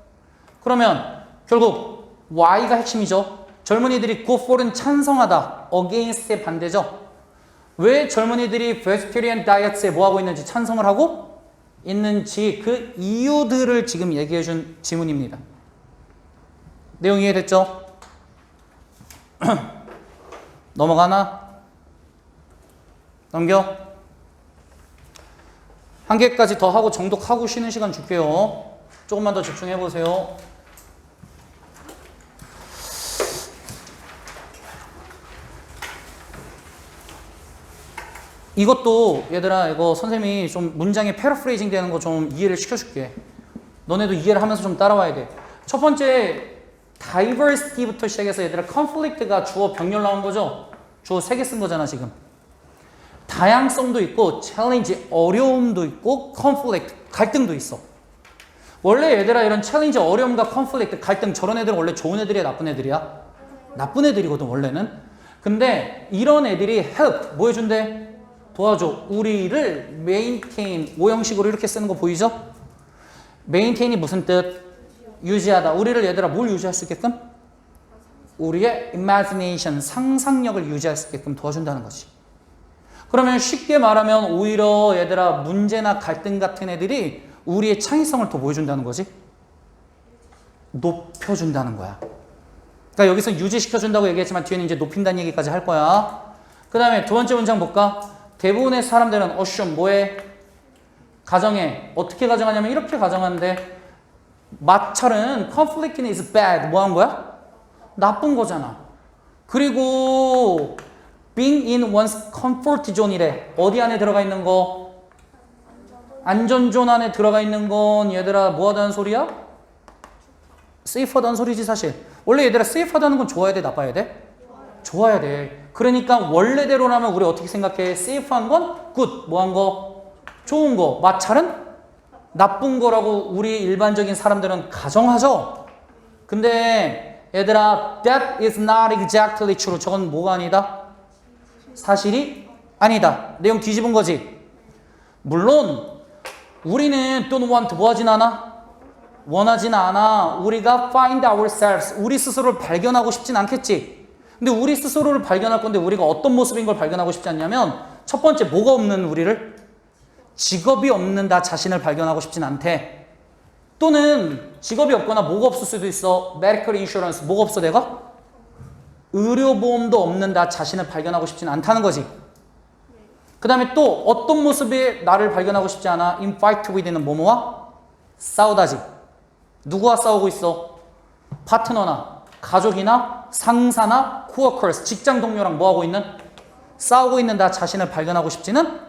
그러면 결국 Y가 핵심이죠. 젊은이들이 go for은 찬성하다, against의 반대죠. 왜 젊은이들이 vegetarian diet에 뭐하고 있는지 찬성을 하고 있는지 그 이유들을 지금 얘기해 준 지문입니다. 내용 이해됐죠? 넘어가나? 넘겨? 한 개까지 더 하고 정독하고 쉬는 시간 줄게요. 조금만 더 집중해 보세요. 이것도 얘들아 이거 선생님이 좀 문장에 패러프레이징 되는 거 좀 이해를 시켜줄게. 너네도 이해를 하면서 좀 따라와야 돼. 첫 번째 diversity부터 시작해서 얘들아 conflict가 주어 병렬 나온 거죠. 주어 3개 쓴 거잖아 지금. 다양성도 있고 challenge 어려움도 있고 conflict 갈등도 있어. 원래 얘들아 이런 challenge 어려움과 conflict 갈등 저런 애들은 원래 좋은 애들이야 나쁜 애들이야? 나쁜 애들이거든 원래는. 근데 이런 애들이 help 뭐 해준대? 도와줘. 우리를 maintain 오형식으로 이렇게 쓰는 거 보이죠? maintain이 무슨 뜻? 유지하다. 우리를 얘들아 뭘 유지할 수 있게끔? 우리의 imagination 상상력을 유지할 수 있게끔 도와준다는 거지. 그러면 쉽게 말하면 오히려 얘들아 문제나 갈등 같은 애들이 우리의 창의성을 더 보여준다는 거지. 높여준다는 거야. 그러니까 여기서 유지시켜준다고 얘기했지만 뒤에는 이제 높인다는 얘기까지 할 거야. 그 다음에 두 번째 문장 볼까? 대부분의 사람들은 assume 뭐해? 가정해. 어떻게 가정하냐면 이렇게 가정하는데 마찰은 conflict is bad. 뭐 한 거야? 나쁜 거잖아. 그리고 being in one's comfort zone이래. 어디 안에 들어가 있는 거? 안전존 안에 들어가 있는 건 얘들아 뭐 하다는 소리야? safe하다는 소리지 사실. 원래 얘들아 safe하다는 건 좋아야 돼? 나빠야 돼? 좋아야 돼. 그러니까 원래대로라면 우리 어떻게 생각해? safe한 건 good. 뭐 한 거? 좋은 거. 마찰은 나쁜 거라고 우리 일반적인 사람들은 가정하죠. 근데 얘들아 that is not exactly true. 저건 뭐가 아니다? 사실이 아니다. 내용 뒤집은 거지. 물론 우리는 don't want 뭐 하진 않아? 원하진 않아. 우리가 find ourselves 우리 스스로를 발견하고 싶진 않겠지. 근데 우리 스스로를 발견할 건데 우리가 어떤 모습인 걸 발견하고 싶지 않냐면 첫 번째 뭐가 없는 우리를? 직업이 없는 나 자신을 발견하고 싶진 않대. 또는 직업이 없거나 뭐가 없을 수도 있어. medical insurance 뭐가 없어 내가? 의료보험도 없는 나 자신을 발견하고 싶진 않다는 거지. 그 다음에 또 어떤 모습의 나를 발견하고 싶지 않아? in fight with는 뭐뭐와? 싸우다지. 누구와 싸우고 있어? 파트너나 가족이나 상사나 coworkers 직장 동료랑 뭐하고 있는? 싸우고 있는 나 자신을 발견하고 싶지는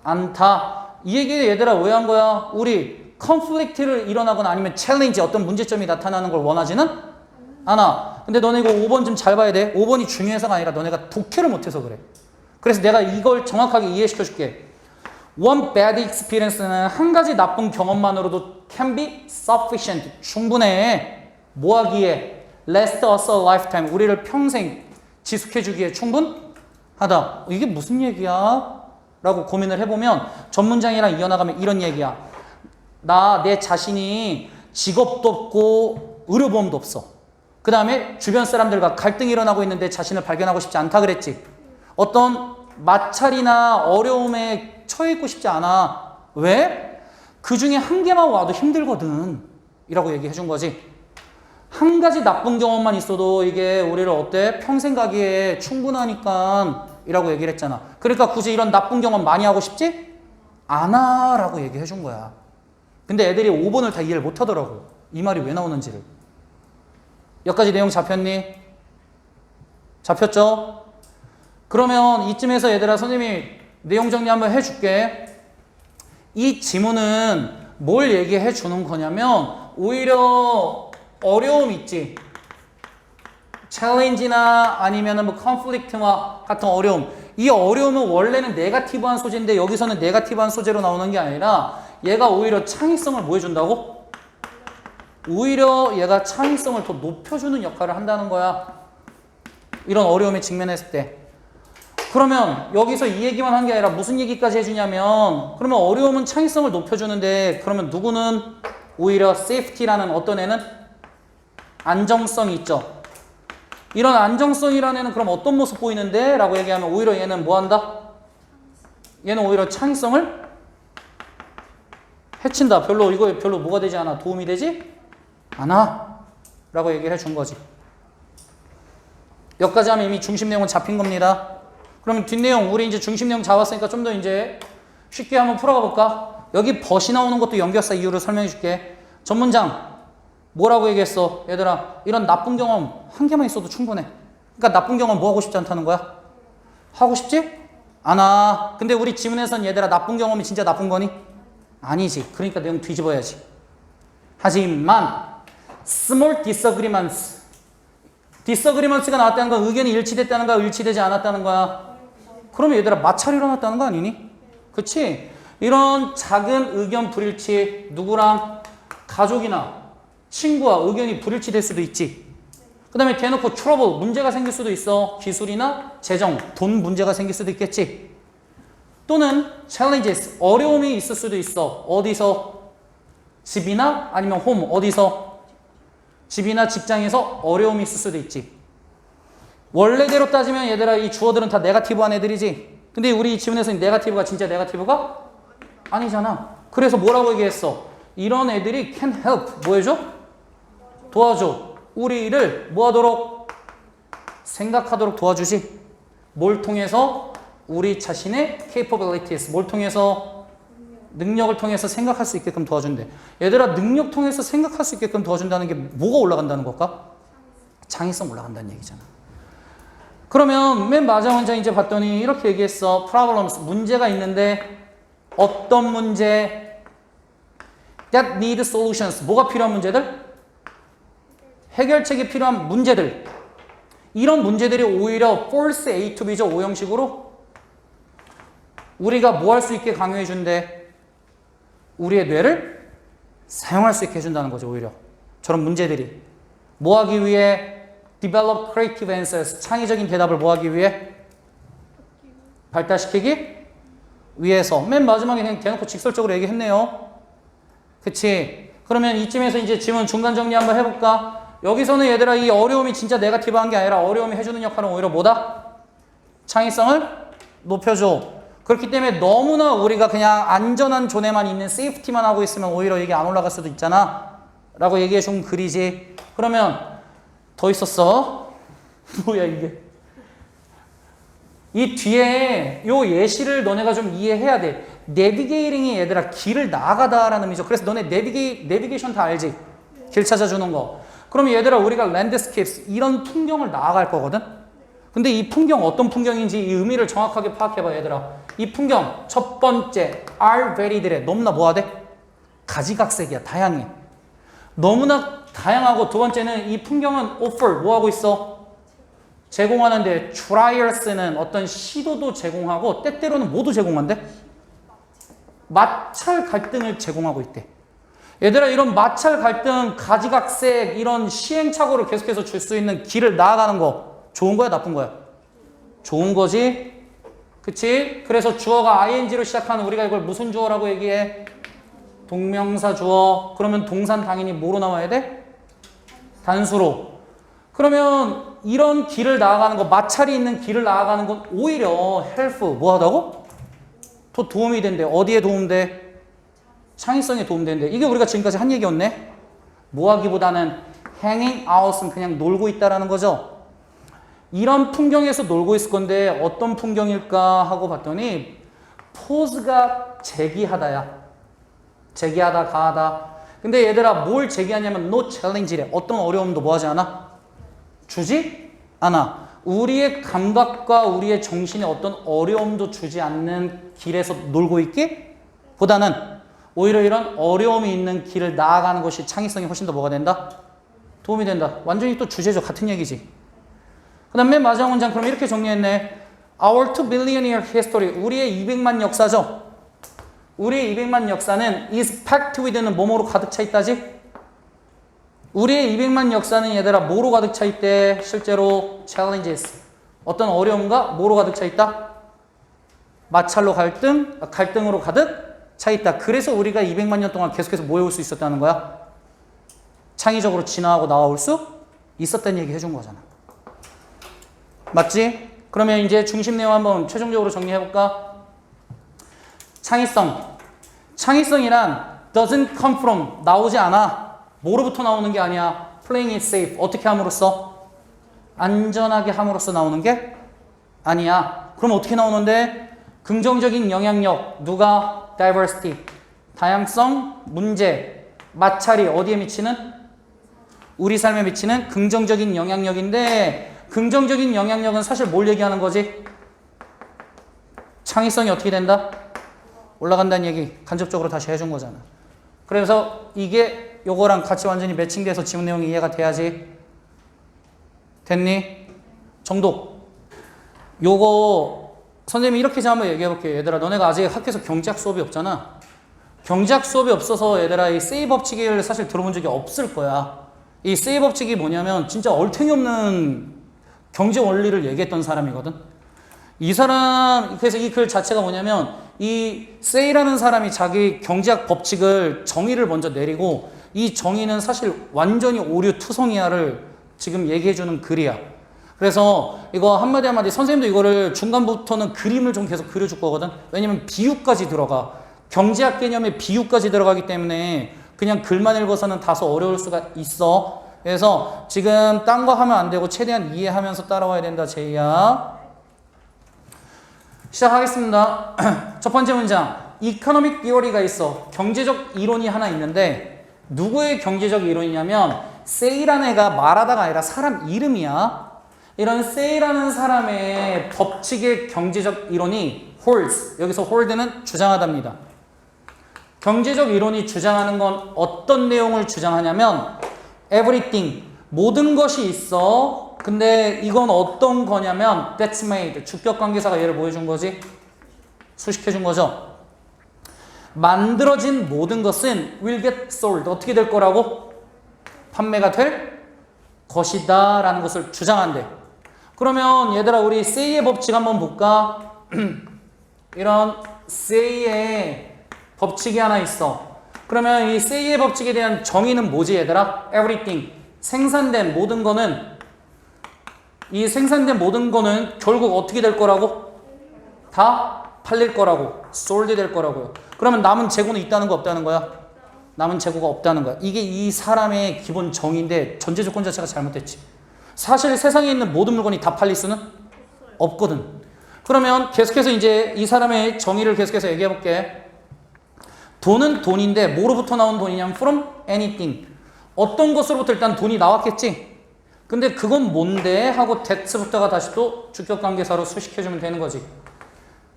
않다. 이 얘기 얘들아 왜 한 거야? 우리 컨플릭트를 일어나거나 아니면 챌린지 어떤 문제점이 나타나는 걸 원하지는 않아. 근데 너네 이거 5번 좀 잘 봐야 돼. 5번이 중요해서가 아니라 너네가 독해를 못해서 그래. 그래서 내가 이걸 정확하게 이해시켜 줄게. One bad experience는 한 가지 나쁜 경험만으로도 can be sufficient. 충분해. 뭐 하기에? Last us a lifetime. 우리를 평생 지속해 주기에 충분하다. 이게 무슨 얘기야? 라고 고민을 해보면 전 문장이랑 이어나가면 이런 얘기야. 내 자신이 직업도 없고 의료보험도 없어. 그 다음에 주변 사람들과 갈등이 일어나고 있는데 자신을 발견하고 싶지 않다 그랬지. 어떤 마찰이나 어려움에 처해 있고 싶지 않아. 왜? 그 중에 한 개만 와도 힘들거든. 이라고 얘기해 준 거지. 한 가지 나쁜 경험만 있어도 이게 우리를 어때? 평생 가기에 충분하니까 이라고 얘기를 했잖아. 그러니까 굳이 이런 나쁜 경험 많이 하고 싶지? 않아 라고 얘기해 준 거야. 근데 애들이 5번을 다 이해를 못 하더라고. 이 말이 왜 나오는지를. 여기까지 내용 잡혔니? 잡혔죠? 그러면 이쯤에서 얘들아 선생님이 내용 정리 한번 해줄게. 이 지문은 뭘 얘기해 주는 거냐면 오히려 어려움 있지. 챌린지나 아니면은 뭐 컨플릭트와 같은 어려움. 이 어려움은 원래는 네거티브한 소재인데 여기서는 네거티브한 소재로 나오는 게 아니라 얘가 오히려 창의성을 뭐 해준다고? 오히려 얘가 창의성을 더 높여주는 역할을 한다는 거야. 이런 어려움에 직면했을 때. 그러면 여기서 이 얘기만 한 게 아니라 무슨 얘기까지 해주냐면 그러면 어려움은 창의성을 높여주는데 그러면 누구는 오히려 safety라는 어떤 애는 안정성이 있죠. 이런 안정성이라는 애는 그럼 어떤 모습 보이는데? 라고 얘기하면 오히려 얘는 뭐 한다? 얘는 오히려 창의성을 해친다. 이거에 별로 뭐가 되지 않아? 도움이 되지 않아. 라고 얘기를 해준 거지. 여기까지 하면 이미 중심 내용은 잡힌 겁니다. 그러면 뒷내용, 우리 이제 중심 내용 잡았으니까 좀 더 이제 쉽게 한번 풀어가 볼까? 여기 벗이 나오는 것도 연결사 이유를 설명해 줄게. 전문장, 뭐라고 얘기했어? 얘들아, 이런 나쁜 경험 한 개만 있어도 충분해. 그러니까 나쁜 경험 뭐 하고 싶지 않다는 거야? 하고 싶지? 않아. 근데 우리 지문에선 얘들아, 나쁜 경험이 진짜 나쁜 거니? 아니지. 그러니까 내용 뒤집어야지. 하지만 small disagreements가 나왔다는 건 의견이 일치됐다는 거야? 일치되지 않았다는 거야? 그러면 얘들아, 마찰이 일어났다는 거 아니니? 그치? 이런 작은 의견 불일치, 누구랑? 가족이나 친구와 의견이 불일치될 수도 있지. 그 다음에 대놓고 트러블, 문제가 생길 수도 있어. 기술이나 재정, 돈 문제가 생길 수도 있겠지. 또는 challenges, 어려움이 있을 수도 있어. 어디서? 집이나 아니면 홈, 어디서? 집이나 직장에서 어려움이 있을 수도 있지. 원래대로 따지면 얘들아, 이 주어들은 다 네거티브한 애들이지. 근데 우리 이 지문에서 네거티브가 진짜 네거티브가 아니잖아. 그래서 뭐라고 얘기했어? 이런 애들이 can help, 뭐 해줘? 도와줘. 우리를 뭐 하도록? 생각하도록 도와주지. 뭘 통해서? 우리 자신의 capabilities, 뭘 통해서? 능력을 통해서 생각할 수 있게끔 도와준대. 얘들아, 능력 통해서 생각할 수 있게끔 도와준다는 게 뭐가 올라간다는 걸까? 창의성 올라간다는 얘기잖아. 그러면 맨 마지막 문장 이제 봤더니 이렇게 얘기했어. problems, 문제가 있는데 어떤 문제? that need solutions, 뭐가 필요한 문제들? 해결책이 필요한 문제들. 이런 문제들이 오히려 force A to B죠. 오형식으로 우리가 뭐 할 수 있게 강요해 준대? 우리의 뇌를 사용할 수 있게 해준다는 거죠. 오히려 저런 문제들이 뭐 하기 위해? develop creative answers, 창의적인 대답을 뭐 하기 위해? 발달시키기 위해서. 맨 마지막에 그냥 대놓고 직설적으로 얘기했네요. 그치? 그러면 이쯤에서 이제 지문 중간 정리 한번 해볼까? 여기서는 얘들아, 이 어려움이 진짜 네거티브한 게 아니라 어려움이 해주는 역할은 오히려 뭐다? 창의성을 높여줘. 그렇기 때문에 너무나 우리가 그냥 안전한 존에만 있는 세이프티만 하고 있으면 오히려 이게 안 올라갈 수도 있잖아 라고 얘기해 준 글이지. 그러면 더 있었어. 뭐야 이게. 이 뒤에 요 예시를 너네가 좀 이해해야 돼. 내비게이팅이 얘들아 길을 나아가다라는 의미죠. 그래서 너네 내비게이션 다 알지? 길 찾아주는 거. 그러면 얘들아, 우리가 랜드스케이프, 이런 풍경을 나아갈 거거든? 근데 이 풍경 어떤 풍경인지 이 의미를 정확하게 파악해봐. 얘들아, 이 풍경 첫 번째 are varied래. 너무나 뭐하대? 가지각색이야. 다양해. 너무나 다양하고, 두 번째는 이 풍경은 offer, 뭐하고 있어? 제공하는데, triers는 어떤 시도도 제공하고 때때로는 뭐도 제공한대? 마찰 갈등을 제공하고 있대. 얘들아, 이런 마찰 갈등, 가지각색, 이런 시행착오를 계속해서 줄 수 있는 길을 나아가는 거 좋은 거야, 나쁜 거야? 좋은 거지? 그치? 그래서 주어가 ing로 시작하는 우리가 이걸 무슨 주어라고 얘기해? 동명사 주어. 그러면 동사는 당연히 뭐로 나와야 돼? 단수로. 그러면 이런 길을 나아가는 거, 마찰이 있는 길을 나아가는 건 오히려 help, 뭐 하다고? 더 도움이 된대. 어디에 도움돼? 창의성에 도움된대. 이게 우리가 지금까지 한 얘기였네. 뭐 하기보다는 hanging out은 그냥 놀고 있다라는 거죠. 이런 풍경에서 놀고 있을 건데 어떤 풍경일까 하고 봤더니 포즈가 제기하다야. 제기하다, 가하다. 근데 얘들아 뭘 제기하냐면 no challenge래. 어떤 어려움도 뭐 하지 않아? 주지 않아. 우리의 감각과 우리의 정신에 어떤 어려움도 주지 않는 길에서 놀고 있기 보다는 오히려 이런 어려움이 있는 길을 나아가는 것이 창의성이 훨씬 더 뭐가 된다? 도움이 된다. 완전히 또 주제죠. 같은 얘기지. 그 다음 맨 마지막 문장 그럼 이렇게 정리했네. Our 2 billion year history. 우리의 200만 역사죠. 우리의 200만 역사는 is packed with는 뭐뭐로 가득 차 있다지? 우리의 200만 역사는 얘들아 뭐로 가득 차 있대? 실제로 challenges. 어떤 어려움과 뭐로 가득 차 있다? 마찰로 갈등으로 가득 차 있다. 그래서 우리가 200만 년 동안 계속해서 모여올 수 있었다는 거야. 창의적으로 진화하고 나와올 수 있었다는 얘기 해준 거잖아. 맞지? 그러면 이제 중심 내용 한번 최종적으로 정리해볼까? 창의성. 창의성이란 doesn't come from, 나오지 않아. 뭐로부터 나오는 게 아니야. playing it safe. 어떻게 함으로써? 안전하게 함으로써 나오는 게 아니야. 그럼 어떻게 나오는데? 긍정적인 영향력. 누가? diversity. 다양성, 문제, 마찰이 어디에 미치는? 우리 삶에 미치는 긍정적인 영향력인데 긍정적인 영향력은 사실 뭘 얘기하는 거지? 창의성이 어떻게 된다? 올라간다는 얘기 간접적으로 다시 해준 거잖아. 그래서 이게 요거랑 같이 완전히 매칭돼서 지문 내용이 이해가 돼야지. 됐니? 정독. 요거 선생님이 이렇게 한번 얘기해 볼게요. 얘들아 너네가 아직 학교에서 경제학 수업이 없잖아. 경제학 수업이 없어서 얘들아 이 세이 법칙을 사실 들어본 적이 없을 거야. 이 세이 법칙이 뭐냐면 진짜 얼탱이 없는 경제 원리를 얘기했던 사람이거든. 이 사람, 그래서 이 글 자체가 뭐냐면 이 세이라는 사람이 자기 경제학 법칙을 정의를 먼저 내리고 이 정의는 사실 완전히 오류투성이야를 지금 얘기해주는 글이야. 그래서 이거 한마디 한마디 선생님도 이거를 중간부터는 그림을 좀 계속 그려줄 거거든. 왜냐면 비유까지 들어가. 경제학 개념에 비유까지 들어가기 때문에 그냥 글만 읽어서는 다소 어려울 수가 있어. 그래서 지금 딴 거 하면 안 되고 최대한 이해하면서 따라와야 된다, 제이야. 시작하겠습니다. 첫 번째 문장. 이코노믹 디어리가 있어. 경제적 이론이 하나 있는데 누구의 경제적 이론이냐면 세이라는 애가 말하다가 아니라 사람 이름이야. 이런 세이라는 사람의 법칙의 경제적 이론이 holds. 여기서 hold는 주장하답니다. 경제적 이론이 주장하는 건 어떤 내용을 주장하냐면 everything, 모든 것이 있어. 근데 이건 어떤 거냐면 that's made, 주격관계사가 얘를 뭐 해준 거지? 수식해준 거죠. 만들어진 모든 것은 will get sold, 어떻게 될 거라고? 판매가 될 것이다 라는 것을 주장한대. 그러면 얘들아 우리 say의 법칙 한번 볼까? 이런 say의 법칙이 하나 있어. 그러면 이 say의 법칙에 대한 정의는 뭐지 얘들아? everything, 생산된 모든 거는, 이 생산된 모든 거는 결국 어떻게 될 거라고? 다 팔릴 거라고, sold 될 거라고요. 그러면 남은 재고는 있다는 거 없다는 거야? 남은 재고가 없다는 거야. 이게 이 사람의 기본 정의인데 전제 조건 자체가 잘못됐지. 사실 세상에 있는 모든 물건이 다 팔릴 수는 없거든. 그러면 계속해서 이제 이 사람의 정의를 계속해서 얘기해 볼게. 돈은 돈인데 뭐로부터 나온 돈이냐면 from anything. 어떤 것으로부터 일단 돈이 나왔겠지. 근데 그건 뭔데? 하고 that부터가 다시 또 주격관계사로 수식해주면 되는 거지.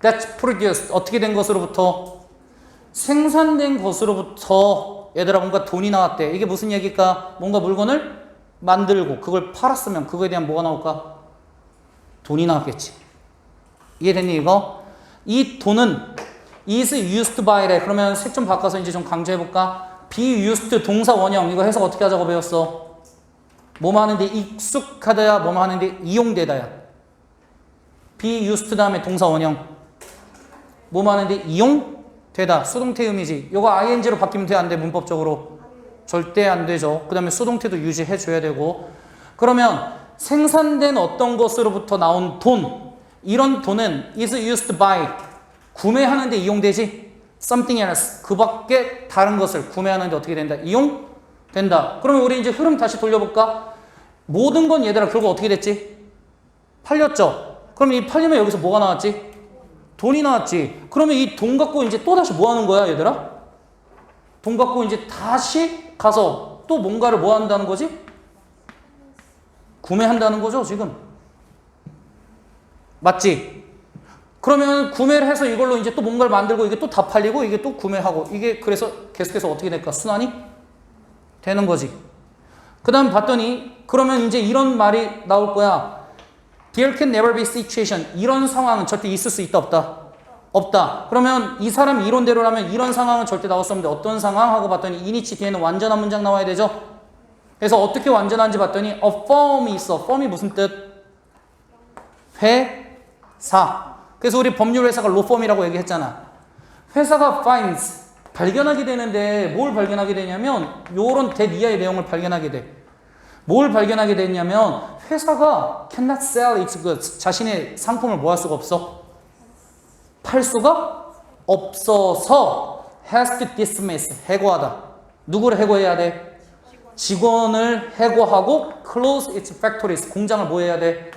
That's produced. 어떻게 된 것으로부터? 생산된 것으로부터 얘들아 뭔가 돈이 나왔대. 이게 무슨 얘기일까? 뭔가 물건을 만들고 그걸 팔았으면 그거에 대한 뭐가 나올까? 돈이 나왔겠지. 이해됐니 이거? 이 돈은 is used by래. 그러면 색 좀 바꿔서 이제 좀 강조해볼까? be used 동사 원형. 이거 해석 어떻게 하자고 배웠어? 뭐뭐 하는데 익숙하다야, 뭐뭐 하는데 이용되다야. be used 다음에 동사 원형. 뭐 하는데 이용되다. 수동태 의미지. 이거 ing로 바뀌면 돼, 안 돼? 문법적으로. 절대 안 되죠. 그 다음에 수동태도 유지해줘야 되고. 그러면 생산된 어떤 것으로부터 나온 돈, 이런 돈은 is used by, 구매하는데 이용되지? something else, 그 밖에 다른 것을 구매하는데 어떻게 된다? 이용된다. 그러면 우리 이제 흐름 다시 돌려볼까? 모든 건 얘들아 결국 어떻게 됐지? 팔렸죠? 그럼 이 팔리면 여기서 뭐가 나왔지? 돈이 나왔지. 그러면 이 돈 갖고 이제 또 다시 뭐 하는 거야, 얘들아? 돈 갖고 이제 다시 가서 또 뭔가를 뭐 한다는 거지? 구매한다는 거죠, 지금. 맞지? 그러면 구매를 해서 이걸로 이제 또 뭔가를 만들고 이게 또 다 팔리고 이게 또 구매하고 이게 그래서 계속해서 어떻게 될까? 순환이 되는 거지. 그 다음 봤더니 그러면 이제 이런 말이 나올 거야. There can never be situation. 이런 상황은 절대 있을 수 있다, 없다? 없다. 그러면 이 사람 이론대로라면 이런 상황은 절대 나올 수 없는데 어떤 상황? 하고 봤더니 이니치 뒤에는 완전한 문장 나와야 되죠? 그래서 어떻게 완전한지 봤더니 a firm이 있어. firm이 무슨 뜻? 회사. 그래서 우리 법률 회사가 law firm이라고 얘기했잖아. 회사가 finds, 발견하게 되는데 뭘 발견하게 되냐면 요런 대 이하의 내용을 발견하게 돼. 뭘 발견하게 됐냐면 회사가 cannot sell its goods, 자신의 상품을 뭐 할 수가 없어? 팔 수가 없어서 has to dismiss, 해고하다. 누구를 해고해야 돼? 직원을 해고하고 close its factories, 공장을 뭐 해야 돼?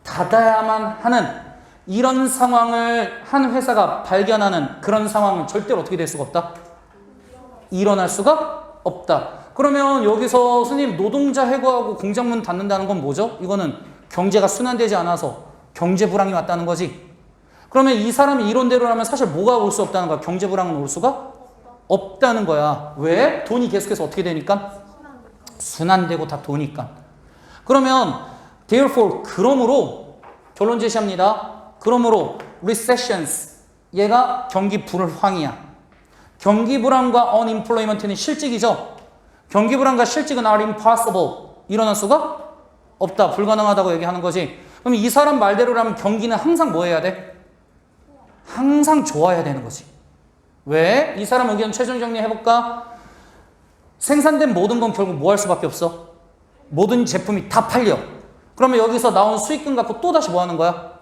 닫아야만 하는 이런 상황을 한 회사가 발견하는 그런 상황은 절대로 어떻게 될 수가 없다? 일어날 수가 없다. 그러면 여기서 스님 노동자 해고하고 공장문 닫는다는 건 뭐죠? 이거는 경제가 순환되지 않아서 경제 불황이 왔다는 거지. 그러면 이 사람이 이론대로라면 사실 뭐가 올 수 없다는 거야? 경제 불황은 올 수가 없다는 거야. 왜? 돈이 계속해서 어떻게 되니까? 순환되고 다 도니까. 그러면 therefore, 그러므로 결론 제시합니다. 그러므로 recessions, 얘가 경기 불황이야. 경기 불황과 unemployment는 실직이죠. 경기 불황과 실직은 are impossible, 일어날 수가 없다, 불가능하다고 얘기하는 거지. 그럼 이 사람 말대로라면 경기는 항상 뭐 해야 돼? 항상 좋아야 되는 거지. 왜? 이 사람 의견 최종 정리해볼까? 생산된 모든 건 결국 뭐 할 수밖에 없어? 모든 제품이 다 팔려. 그러면 여기서 나온 수익금 갖고 또 다시 뭐 하는 거야?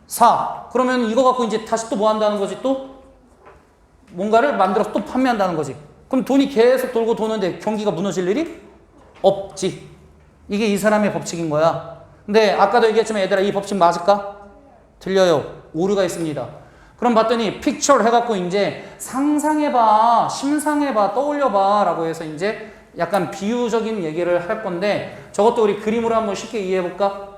사. 그러면 이거 갖고 이제 다시 또 뭐 한다는 거지? 또 뭔가를 만들어서 또 판매한다는 거지. 그럼 돈이 계속 돌고 도는데 경기가 무너질 일이 없지. 이게 이 사람의 법칙인 거야. 근데 아까도 얘기했지만 얘들아, 이 법칙 맞을까? 틀려요. 오류가 있습니다. 그럼 봤더니 픽처를 해갖고 이제 상상해봐, 심상해봐, 떠올려봐 라고 해서 이제 약간 비유적인 얘기를 할 건데 저것도 우리 그림으로 한번 쉽게 이해해볼까?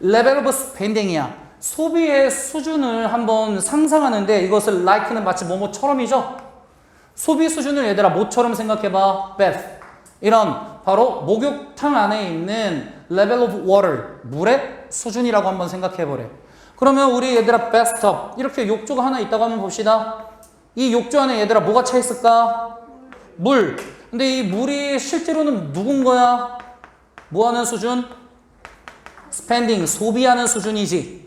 레벨 오브 스펜딩이야. 소비의 수준을 한번 상상하는데 이것을 like는 마치 뭐뭐처럼이죠. 소비 수준을 얘들아 뭐처럼 생각해봐. bath. 이런 바로 목욕탕 안에 있는 level of water, 물의 수준이라고 한번 생각해보래. 그러면 우리 얘들아 bathtub, 이렇게 욕조가 하나 있다고 한번 봅시다. 이 욕조 안에 얘들아 뭐가 차 있을까? 물. 근데 이 물이 실제로는 누군 거야? 뭐 하는 수준? spending, 소비하는 수준이지.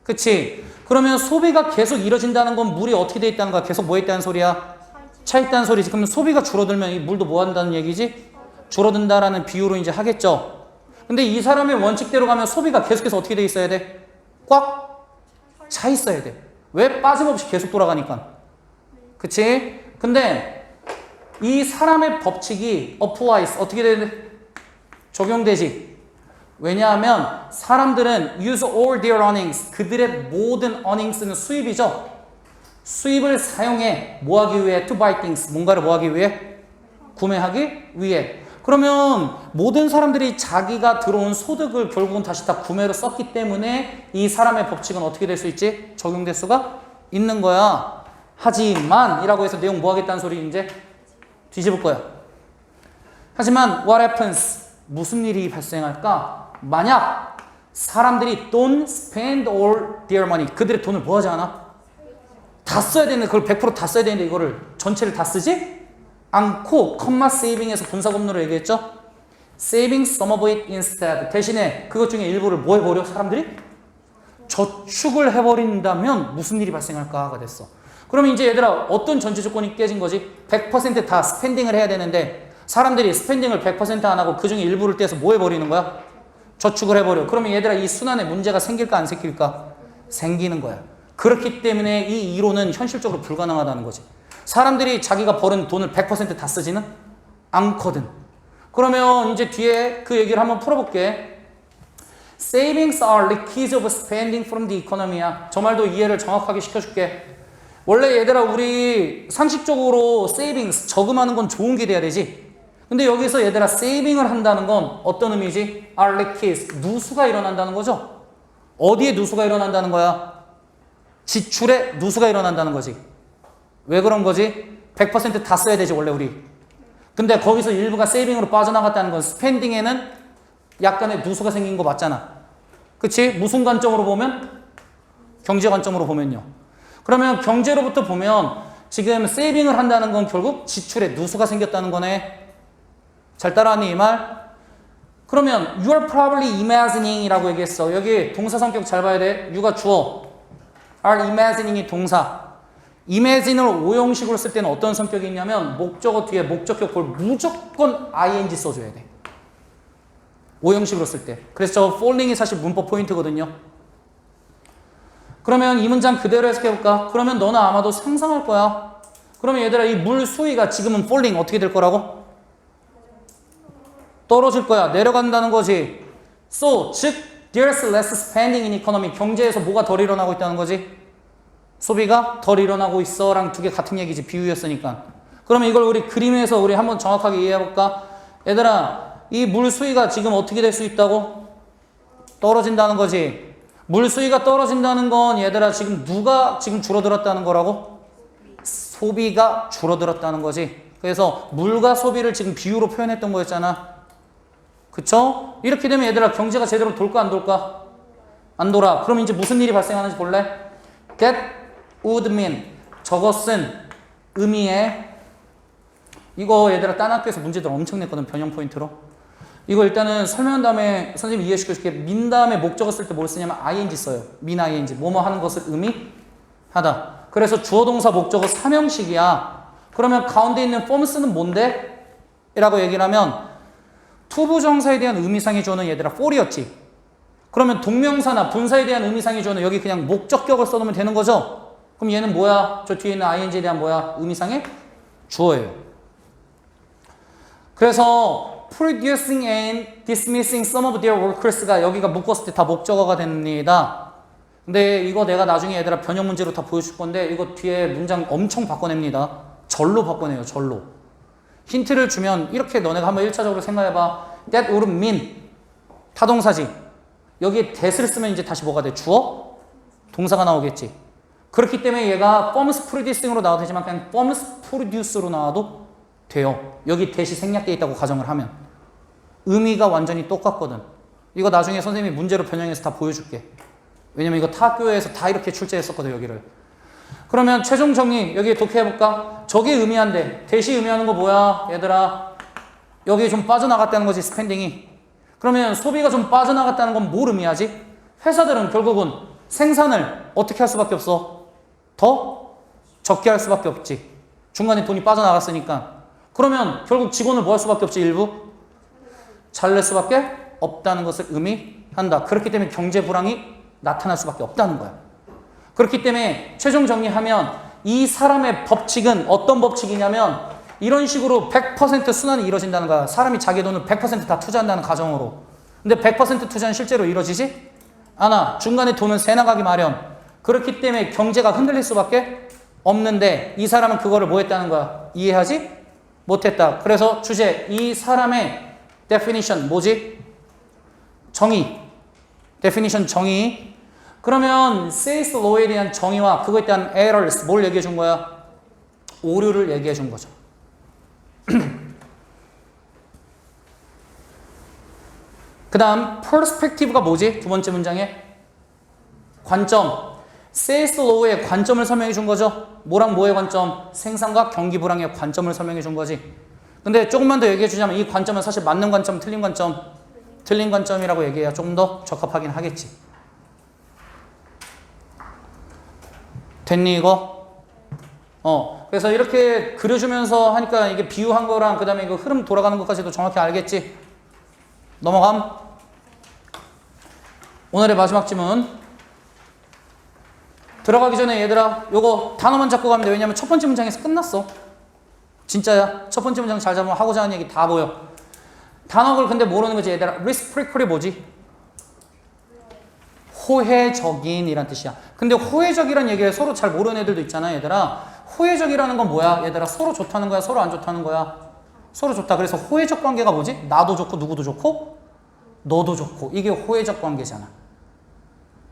그치? 그러면 소비가 계속 이뤄진다는 건 물이 어떻게 돼 있다는 거야? 계속 뭐 있다는 소리야? 차 있다는 소리지. 그러면 소비가 줄어들면 이 물도 뭐 한다는 얘기지? 줄어든다라는 비유로 이제 하겠죠. 근데 이 사람의 원칙대로 가면 소비가 계속해서 어떻게 돼 있어야 돼? 꽉 차 있어야 돼. 왜? 빠짐없이 계속 돌아가니까. 그치? 근데 이 사람의 법칙이 applies, 어떻게 돼? 적용되지. 왜냐하면 사람들은 use all their earnings, 그들의 모든 earnings는 수입이죠. 수입을 사용해 뭐 하기 위해? to buy things, 뭔가를 뭐 하기 위해? 구매하기 위해. 그러면 모든 사람들이 자기가 들어온 소득을 결국은 다시 다 구매로 썼기 때문에 이 사람의 법칙은 어떻게 될 수 있지? 적용될 수가 있는 거야. 하지만 이라고 해서 내용 뭐 하겠다는 소리 이제 뒤집을 거야. 하지만 what happens? 무슨 일이 발생할까? 만약 사람들이 don't spend all their money, 그들의 돈을 뭐 하지 않아? 다 써야 되는데, 그걸 100% 다 써야 되는데 이거를 전체를 다 쓰지 않고 컴마 세이빙에서 분사금리로 얘기했죠. saving some of it instead, 대신에 그것 중에 일부를 뭐 해버려? 사람들이 저축을 해버린다면 무슨 일이 발생할까가 됐어. 그러면 이제 얘들아 어떤 전제 조건이 깨진 거지? 100% 다 스펜딩을 해야 되는데 사람들이 스펜딩을 100% 안 하고 그중에 일부를 떼서 뭐 해버리는 거야? 저축을 해버려. 그러면 얘들아 이 순환에 문제가 생길까 안 생길까? 생기는 거야. 그렇기 때문에 이 이론은 현실적으로 불가능하다는 거지. 사람들이 자기가 벌은 돈을 100% 다 쓰지는 않거든. 그러면 이제 뒤에 그 얘기를 한번 풀어볼게. Savings are leakage of spending from the economy야. 저 말도 이해를 정확하게 시켜줄게. 원래 얘들아 우리 상식적으로 savings 저금하는 건 좋은 게 돼야 되지. 근데 여기서 얘들아 세이빙을 한다는 건 어떤 의미지? are leakage 누수가 일어난다는 거죠. 어디에 누수가 일어난다는 거야? 지출에 누수가 일어난다는 거지. 왜 그런 거지? 100% 다 써야 되지 원래 우리. 근데 거기서 일부가 세이빙으로 빠져나갔다는 건 스펜딩에는 약간의 누수가 생긴 거 맞잖아. 그치? 무슨 관점으로 보면? 경제 관점으로 보면요. 그러면 경제로부터 보면 지금 세이빙을 한다는 건 결국 지출에 누수가 생겼다는 거네. 잘 따라하니 이 말? 그러면 you are probably imagining 이라고 얘기했어. 여기 동사 성격 잘 봐야 돼. you가 주어, are imagining이 동사. imagine을 오형식으로 쓸 때는 어떤 성격이 있냐면 목적어 뒤에 목적격 볼 무조건 ing 써줘야 돼. 오형식으로 쓸 때. 그래서 저 falling이 사실 문법 포인트거든요. 그러면 이 문장 그대로 해석해볼까? 그러면 너는 아마도 상상할 거야. 그러면 얘들아 이 물 수위가 지금은 falling 어떻게 될 거라고? 떨어질 거야. 내려간다는 거지. So, 즉 there's less spending in economy. 경제에서 뭐가 덜 일어나고 있다는 거지? 소비가 덜 일어나고 있어 랑 두 개 같은 얘기지. 비유였으니까. 그러면 이걸 우리 그림에서 우리 한번 정확하게 이해해볼까? 얘들아 이 물 수위가 지금 어떻게 될 수 있다고? 떨어진다는 거지. 물 수위가 떨어진다는 건 얘들아 지금 누가 지금 줄어들었다는 거라고? 소비가 줄어들었다는 거지. 그래서 물과 소비를 지금 비유로 표현했던 거였잖아. 그쵸? 이렇게 되면 얘들아 경제가 제대로 돌까 안 돌까? 안 돌아. 그럼 이제 무슨 일이 발생하는지 볼래? That would mean 저것은 의미에 이거 얘들아 딴 학교에서 문제들 엄청 냈거든. 변형 포인트로. 이거 일단은 설명한 다음에 선생님이 이해시켜줄게. 민 다음에 목적어 쓸 때 뭘 쓰냐면 ing 써요. min ing. 뭐뭐 하는 것을 의미하다. 그래서 주어 동사 목적어 삼형식이야. 그러면 가운데 있는 forms는 뭔데? 라고 얘기를 하면 투부정사에 대한 의미상의 주어는 얘들아 for이었지. 그러면 동명사나 분사에 대한 의미상의 주어는 여기 그냥 목적격을 써놓으면 되는 거죠. 그럼 얘는 뭐야? 저 뒤에 있는 ing에 대한 뭐야? 의미상의 주어예요. 그래서 producing and dismissing some of their workers가 여기가 묶었을 때 다 목적어가 됩니다. 근데 이거 내가 나중에 얘들아 변형 문제로 다 보여줄 건데 이거 뒤에 문장 엄청 바꿔냅니다. 절로 바꿔내요. 절로. 힌트를 주면 이렇게 너네가 한번 1차적으로 생각해봐. That would mean 타동사지. 여기에 that을 쓰면 이제 다시 뭐가 돼? 주어? 동사가 나오겠지. 그렇기 때문에 얘가 forms producing으로 나와도 되지만 그냥 forms produce로 나와도 돼요. 여기 that이 생략되어 있다고 가정을 하면. 의미가 완전히 똑같거든. 이거 나중에 선생님이 문제로 변형해서 다 보여줄게. 왜냐면 이거 타 학교에서 다 이렇게 출제했었거든 여기를. 그러면 최종 정리 여기 독해해볼까? 저게 의미한데 that이 의미하는 거 뭐야 얘들아? 여기 좀 빠져나갔다는 거지 스펜딩이. 그러면 소비가 좀 빠져나갔다는 건 뭘 의미하지? 회사들은 결국은 생산을 어떻게 할 수밖에 없어? 더 적게 할 수밖에 없지. 중간에 돈이 빠져나갔으니까. 그러면 결국 직원을 뭐 할 수밖에 없지? 일부 잘낼 수밖에 없다는 것을 의미한다. 그렇기 때문에 경제 불황이 나타날 수밖에 없다는 거야. 그렇기 때문에 최종 정리하면 이 사람의 법칙은 어떤 법칙이냐면 이런 식으로 100% 순환이 이루어진다는 거야. 사람이 자기 돈을 100% 다 투자한다는 가정으로. 근데 100% 투자는 실제로 이루어지지 않아. 중간에 돈은 새나가기 마련. 그렇기 때문에 경제가 흔들릴 수밖에 없는데 이 사람은 그거를 뭐 했다는 거야? 이해하지 못했다. 그래서 주제 이 사람의 definition 뭐지? 정의. definition 정의. 그러면 sales law에 대한 정의와 그거에 대한 errors 뭘 얘기해 준 거야? 오류를 얘기해 준 거죠. 그 다음 perspective가 뭐지? 두 번째 문장에 관점. sales law의 관점을 설명해 준 거죠. 뭐랑 뭐의 관점? 생산과 경기 불황의 관점을 설명해 준 거지. 근데 조금만 더 얘기해 주자면 이 관점은 사실 맞는 관점, 틀린 관점, 틀린 관점이라고 얘기해야 조금 더 적합하긴 하겠지. 됐니 이거? 그래서 이렇게 그려주면서 하니까 이게 비유한 거랑 그 다음에 이거 흐름 돌아가는 것까지도 정확히 알겠지? 넘어감. 오늘의 마지막 질문. 들어가기 전에 얘들아 요거 단어만 잡고 가면 돼. 왜냐면 첫 번째 문장에서 끝났어. 진짜야. 첫 번째 문장 잘 잡으면 하고자 하는 얘기 다 보여. 단어를 근데 모르는 거지 얘들아. reciprocal이 뭐지? 호혜적인 이란 뜻이야. 근데 호혜적이란 얘기를 서로 잘 모르는 애들도 있잖아 얘들아. 호혜적이라는 건 뭐야 얘들아? 서로 좋다는 거야 서로 안 좋다는 거야? 서로 좋다. 그래서 호혜적 관계가 뭐지? 나도 좋고 누구도 좋고 너도 좋고 이게 호혜적 관계잖아.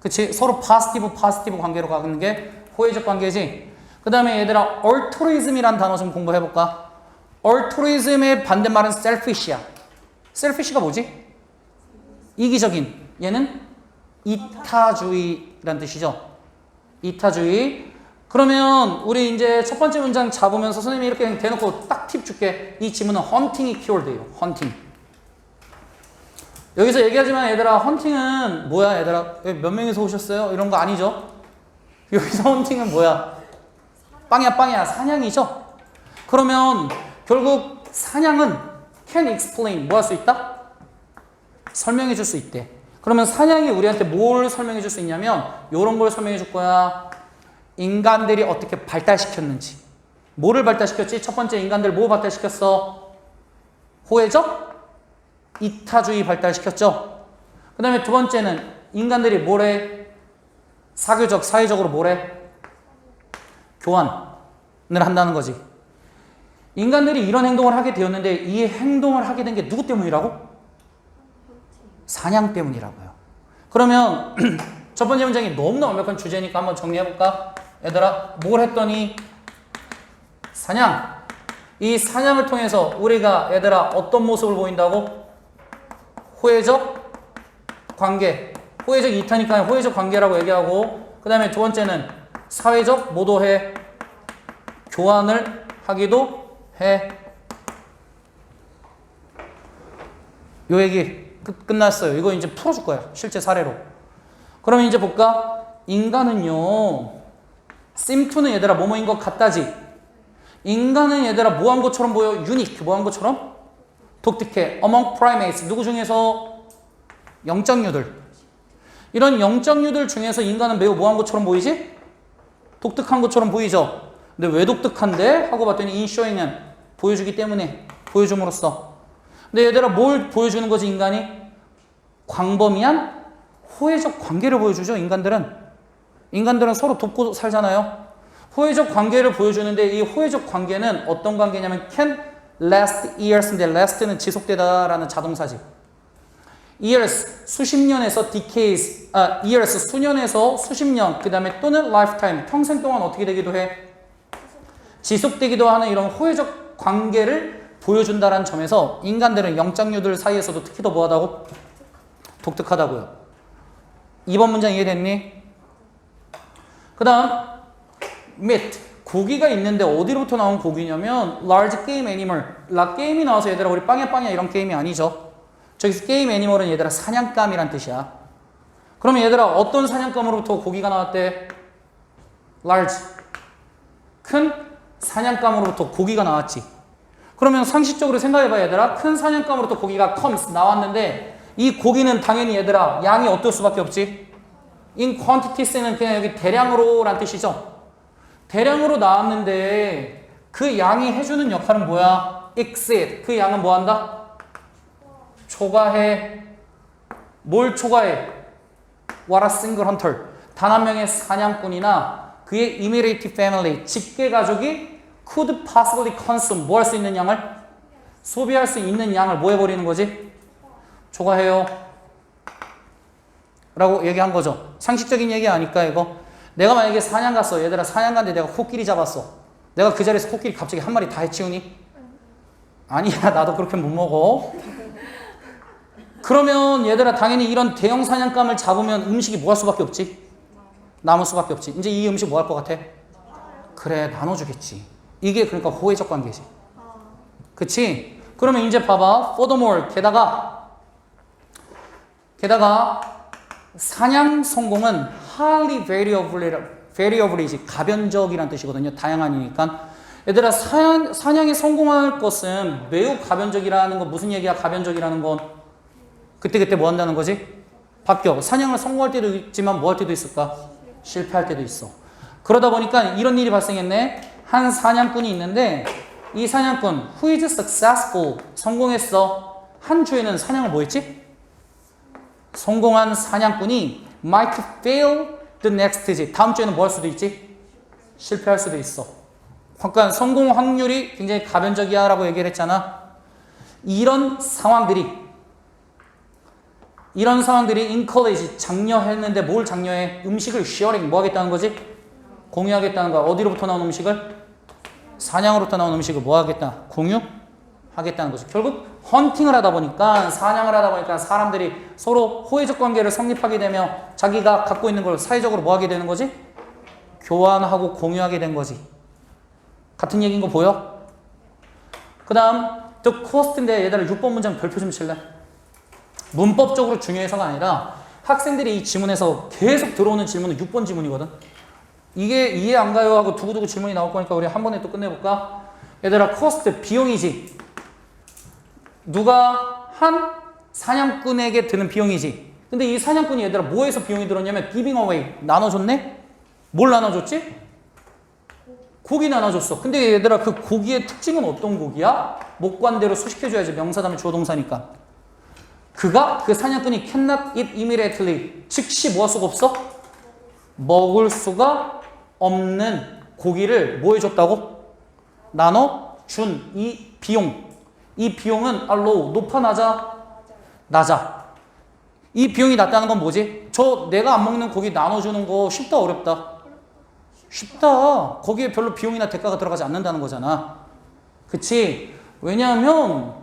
그치? 서로 파지티브 관계로 가는 게 호혜적 관계지. 그 다음에 얘들아 altruism이란 단어 좀 공부해볼까? altruism의 반대말은 selfish야. selfish가 뭐지? 이기적인. 얘는 이타주의란 뜻이죠. 이타주의. 그러면 우리 이제 첫 번째 문장 잡으면서 선생님이 이렇게 대놓고 딱 팁 줄게. 이 지문은 헌팅이 키워드예요. 헌팅. 여기서 얘기하지만 얘들아 헌팅은 뭐야 얘들아? 몇 명이서 오셨어요? 이런 거 아니죠? 여기서 헌팅은 뭐야? 빵이야 사냥이죠? 그러면 결국 사냥은 can explain 뭐 할 수 있다? 설명해 줄 수 있대. 그러면 사냥이 우리한테 뭘 설명해 줄 수 있냐면 이런 걸 설명해 줄 거야. 인간들이 어떻게 발달시켰는지. 뭐를 발달시켰지? 첫 번째 인간들 뭐 발달시켰어? 호혜적? 이타주의 발달시켰죠. 그 다음에 두 번째는 인간들이 뭐래? 사교적, 사회적으로 뭐래? 교환을 한다는 거지. 인간들이 이런 행동을 하게 되었는데 이 행동을 하게 된 게 누구 때문이라고? 사냥 때문이라고요. 그러면 첫 번째 문장이 너무나 완벽한 주제니까 한번 정리해볼까? 얘들아 뭘 했더니 사냥. 이 사냥을 통해서 우리가 얘들아 어떤 모습을 보인다고? 호혜적 관계. 호혜적 이타니까 호혜적 관계라고 얘기하고 그 다음에 두 번째는 사회적 뭐도 해? 교환을 하기도 해. 요 얘기 끝났어요. 이거 이제 풀어줄 거야. 실제 사례로. 그러면 이제 볼까? 인간은요. seem to는 얘들아 뭐뭐인 것 같다지. 인간은 얘들아 뭐한 것처럼 보여? unique 뭐한 것처럼? 독특해. among primates 누구 중에서? 영장류들. 이런 영장류들 중에서 인간은 매우 뭐한 것처럼 보이지? 독특한 것처럼 보이죠? 근데 왜 독특한데? 하고 봤더니 in showing은 보여주기 때문에 보여줌으로써. 근데 얘들아 뭘 보여주는 거지 인간이? 광범위한 호혜적 관계를 보여주죠. 인간들은 서로 돕고 살잖아요. 호혜적 관계를 보여주는데 이 호혜적 관계는 어떤 관계냐면 can last years인데 last는 지속되다라는 자동사지. years 수십 년에서 decades years 수년에서 수십 년 그 다음에 또는 lifetime 평생 동안 어떻게 되기도 해? 지속되기도 하는 이런 호혜적 관계를 보여준다는 점에서 인간들은 영장류들 사이에서도 특히 더 뭐하다고? 독특하다고요. 2번 문장 이해됐니? 그 다음 meat 고기가 있는데 어디로부터 나온 고기냐면 large game animal 게임이 나와서 얘들아 우리 빵야 이런 게임이 아니죠. 저기서 게임 애니멀은 얘들아 사냥감이란 뜻이야. 그러면 얘들아 어떤 사냥감으로부터 고기가 나왔대? large 큰 사냥감으로부터 고기가 나왔지. 그러면 상식적으로 생각해봐 얘들아. 큰 사냥감으로부터 고기가 comes 나왔는데 이 고기는 당연히 얘들아 양이 어떨 수밖에 없지. in quantities는 그냥 여기 대량으로 란 뜻이죠. 대량으로 나왔는데 그 양이 해주는 역할은 뭐야? exceed 그 양은 뭐한다? 초과해. 뭘 초과해? What a single hunter 단 한 명의 사냥꾼이나 그의 immediate family 직계 가족이 could possibly consume 뭐 할 수 있는 양을? 소비할 수 있는 양을 뭐 해버리는 거지? 초과해요 라고 얘기한 거죠. 상식적인 얘기 아닐까 이거? 내가 만약에 사냥 갔어. 얘들아 사냥 갔는데 내가 코끼리 잡았어. 내가 그 자리에서 코끼리 갑자기 한 마리 다 해치우니? 아니야 나도 그렇게 못 먹어. 그러면 얘들아 당연히 이런 대형 사냥감을 잡으면 음식이 뭐 할 수밖에 없지? 남을 수밖에 없지. 이제 이 음식 뭐 할 것 같아? 그래 나눠주겠지. 이게 그러니까 호혜적 관계지. 그치? 그러면 이제 봐봐. furthermore 게다가 사냥 성공은 highly variable이지 가변적이란 뜻이거든요. 다양한이니까. 얘들아 사냥에 성공할 것은 매우 가변적이라는 건 무슨 얘기야? 가변적이라는 건 그때그때 뭐 한다는 거지? 바뀌어. 사냥을 성공할 때도 있지만 뭐 할 때도 있을까? 실패할 때도 있어. 그러다 보니까 이런 일이 발생했네. 한 사냥꾼이 있는데 이 사냥꾼 who is successful 성공했어. 한 주에는 사냥을 뭐 했지? 성공한 사냥꾼이 might fail the next day. 다음 주에는 뭐 할 수도 있지? 실패할 수도 있어. 그러니까 성공 확률이 굉장히 가변적이야 라고 얘기를 했잖아. 이런 상황들이 in college 장려했는데 뭘 장려해? 음식을 sharing 뭐 하겠다는 거지? 공유하겠다는 거야. 어디로부터 나온 음식을? 사냥으로부터 나온 음식을 뭐 하겠다? 공유하겠다는 거지. 결국 헌팅을 하다 보니까 사냥을 하다 보니까 사람들이 서로 호의적 관계를 성립하게 되며 자기가 갖고 있는 걸 사회적으로 뭐 하게 되는 거지? 교환하고 공유하게 된 거지. 같은 얘기인 거 보여? 그 다음 the cost인데 얘들아 6번 문장 별표 좀 칠래? 문법적으로 중요해서가 아니라 학생들이 이 지문에서 계속 들어오는 질문은 6번 지문이거든. 이게 이해 안 가요 하고 두고두고 질문이 나올 거니까 우리 한 번에 또 끝내볼까? 얘들아 cost 비용이지. 누가 한 사냥꾼에게 드는 비용이지. 근데 이 사냥꾼이 얘들아 뭐에서 비용이 들었냐면 giving away 나눠줬네? 뭘 나눠줬지? 고기 나눠줬어. 근데 얘들아 그 고기의 특징은 어떤 고기야? 목관대로 수식해줘야지. 명사 다음에 주어 동사니까. 그가 그 사냥꾼이 cannot eat immediately 즉시 뭐 할 수가 없어? 먹을 수가 없는 고기를 뭐 해줬다고? 나눠준 이 비용. 이 비용은 low 높아 낮아? 낮아. 이 비용이 낮다는 건 뭐지? 내가 안 먹는 고기 나눠주는 거 쉽다 어렵다? 쉽다. 거기에 별로 비용이나 대가가 들어가지 않는다는 거잖아. 그치? 왜냐하면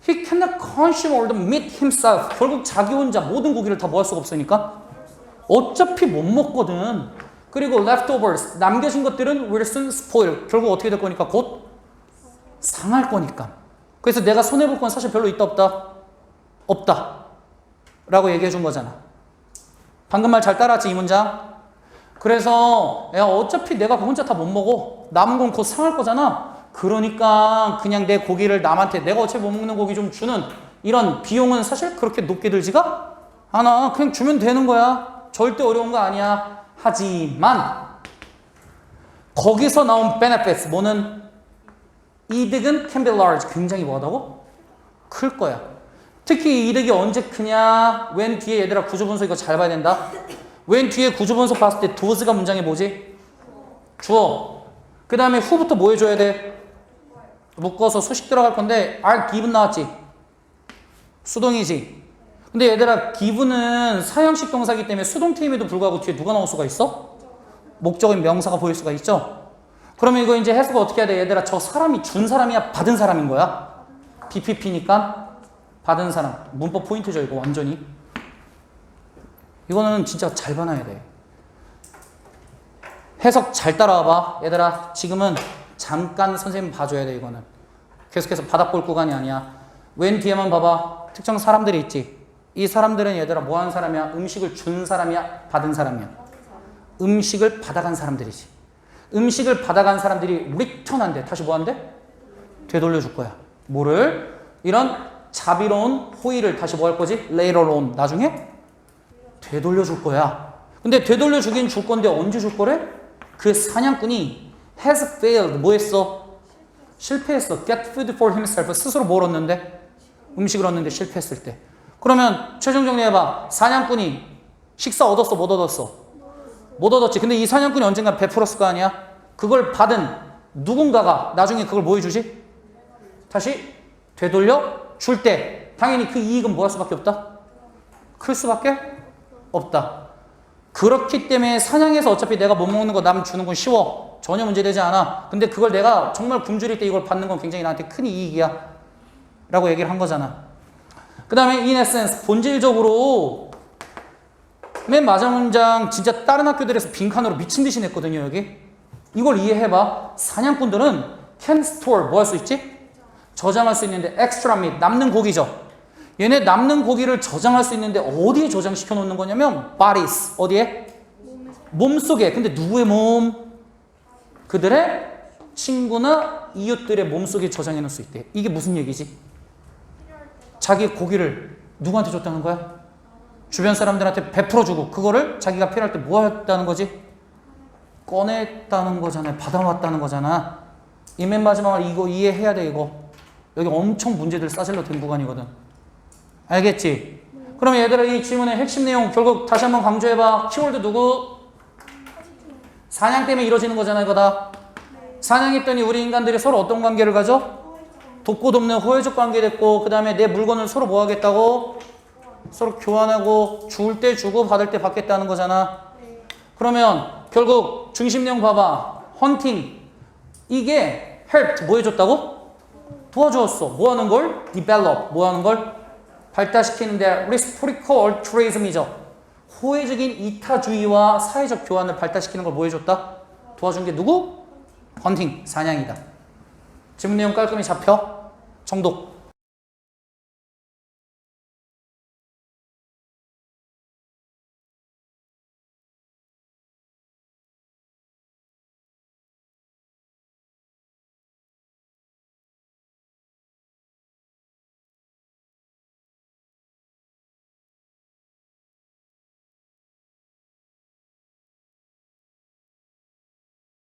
he cannot consume all the meat himself. 결국 자기 혼자 모든 고기를 다 뭐 할 수가 없으니까 어차피 못 먹거든. 그리고 leftovers 남겨진 것들은 will soon spoil. 결국 어떻게 될 거니까 곧 상할 거니까. 그래서 내가 손해볼 건 사실 별로 있다 없다? 없다 라고 얘기해 준 거잖아. 방금 말 잘 따라왔지 이 문장? 그래서 야 어차피 내가 혼자 다 못 먹어. 남은 건 곧 상할 거잖아. 그러니까 그냥 내 고기를 남한테 내가 어차피 못 먹는 고기 좀 주는 이런 비용은 사실 그렇게 높게 들지가 않아. 그냥 주면 되는 거야. 절대 어려운 거 아니야. 하지만 거기서 나온 benefits 뭐는 이득은 can be large 굉장히 뭐하다고? 클 거야. 특히 이 이득이 언제 크냐? when 뒤에 얘들아 구조분석 이거 잘 봐야 된다. when 뒤에 구조분석 봤을 때 does가 문장에 뭐지? 주어. 그 다음에 who부터 뭐 해줘야 돼? 묶어서 수식 들어갈 건데 are given 나왔지? 수동이지. 근데 얘들아 given은 사형식 동사이기 때문에 수동태임에도 불구하고 뒤에 누가 나올 수가 있어? 목적인 명사가 보일 수가 있죠? 그러면 이거 이제 해석을 어떻게 해야 돼? 얘들아 저 사람이 준 사람이야? 받은 사람인 거야? BPP니까 받은 사람. 문법 포인트죠 이거 완전히. 이거는 진짜 잘 봐놔야 돼. 해석 잘 따라와봐. 얘들아 지금은 잠깐 선생님 봐줘야 돼 이거는. 계속해서 바닥볼 구간이 아니야. 웬 뒤에만 봐봐. 특정 사람들이 있지. 이 사람들은 얘들아 뭐 하는 사람이야? 음식을 준 사람이야? 받은 사람이야? 음식을 받아간 사람들이지. 음식을 받아간 사람들이 return한대. 다시 뭐 한대? 되돌려줄 거야. 뭐를? 이런 자비로운 호의를 다시 뭐 할 거지? later on. 나중에 되돌려줄 거야. 근데 되돌려주긴 줄 건데 언제 줄 거래? 그 사냥꾼이 has failed. 뭐 했어? 실패했어. get food for himself. 스스로 뭘 얻는데? 음식을 얻는데 실패했을 때. 그러면 최종 정리해봐. 사냥꾼이 식사 얻었어? 못 얻었어? 못 얻었지. 근데 이 사냥꾼이 언젠가 베풀었을 거 아니야? 그걸 받은 누군가가 나중에 그걸 뭐 해주지? 다시 되돌려 줄 때 당연히 그 이익은 뭐 할 수밖에 없다? 클 수밖에 없다. 그렇기 때문에 사냥해서 어차피 내가 못 먹는 거 남 주는 건 쉬워. 전혀 문제되지 않아. 근데 그걸 내가 정말 굶주릴 때 이걸 받는 건 굉장히 나한테 큰 이익이야 라고 얘기를 한 거잖아. 그 다음에 in essence 본질적으로 맨 마지막 문장 진짜 다른 학교들에서 빈칸으로 미친 듯이 냈거든요 여기. 이걸 이해해봐. 사냥꾼들은 can store 뭐 할 수 있지? 저장할 수 있는데 extra meat 남는 고기죠. 얘네 남는 고기를 저장할 수 있는데 어디에 저장시켜 놓는 거냐면 bodies 어디에? 몸속에 근데 누구의 몸? 그들의 친구나 이웃들의 몸속에 저장해 놓을 수 있대. 이게 무슨 얘기지? 자기 고기를 누구한테 줬다는 거야? 주변 사람들한테 베풀어 주고 그거를 자기가 필요할 때 뭐 했다는 거지? 꺼냈다는 거잖아요. 받아왔다는 거잖아. 이 맨 마지막을 이거 이해해야 돼. 이거 여기 엄청 문제들 싸질러 된 구간이거든. 알겠지? 그럼 얘들아 이 질문의 핵심 내용 결국 다시 한번 강조해봐. 키워드 누구? 사냥 때문에 이루어지는 거잖아 이거다. 사냥했더니 우리 인간들이 서로 어떤 관계를 가져? 돕고 돕는 호혜적 관계 됐고 그 다음에 내 물건을 서로 뭐 하겠다고? 서로 교환하고 줄 때 주고 받을 때 받겠다는 거잖아. 그러면 결국 중심 내용 봐봐. 헌팅 이게 helped 뭐 해줬다고? 도와주었어. 뭐 하는 걸? develop 뭐 하는 걸? 발달시키는데 reciprocal altruism이죠. 호혜적인 이타주의와 사회적 교환을 발달시키는 걸 뭐 해줬다? 도와준 게 누구? 헌팅, 사냥이다. 질문 내용 깔끔히 잡혀? 정독.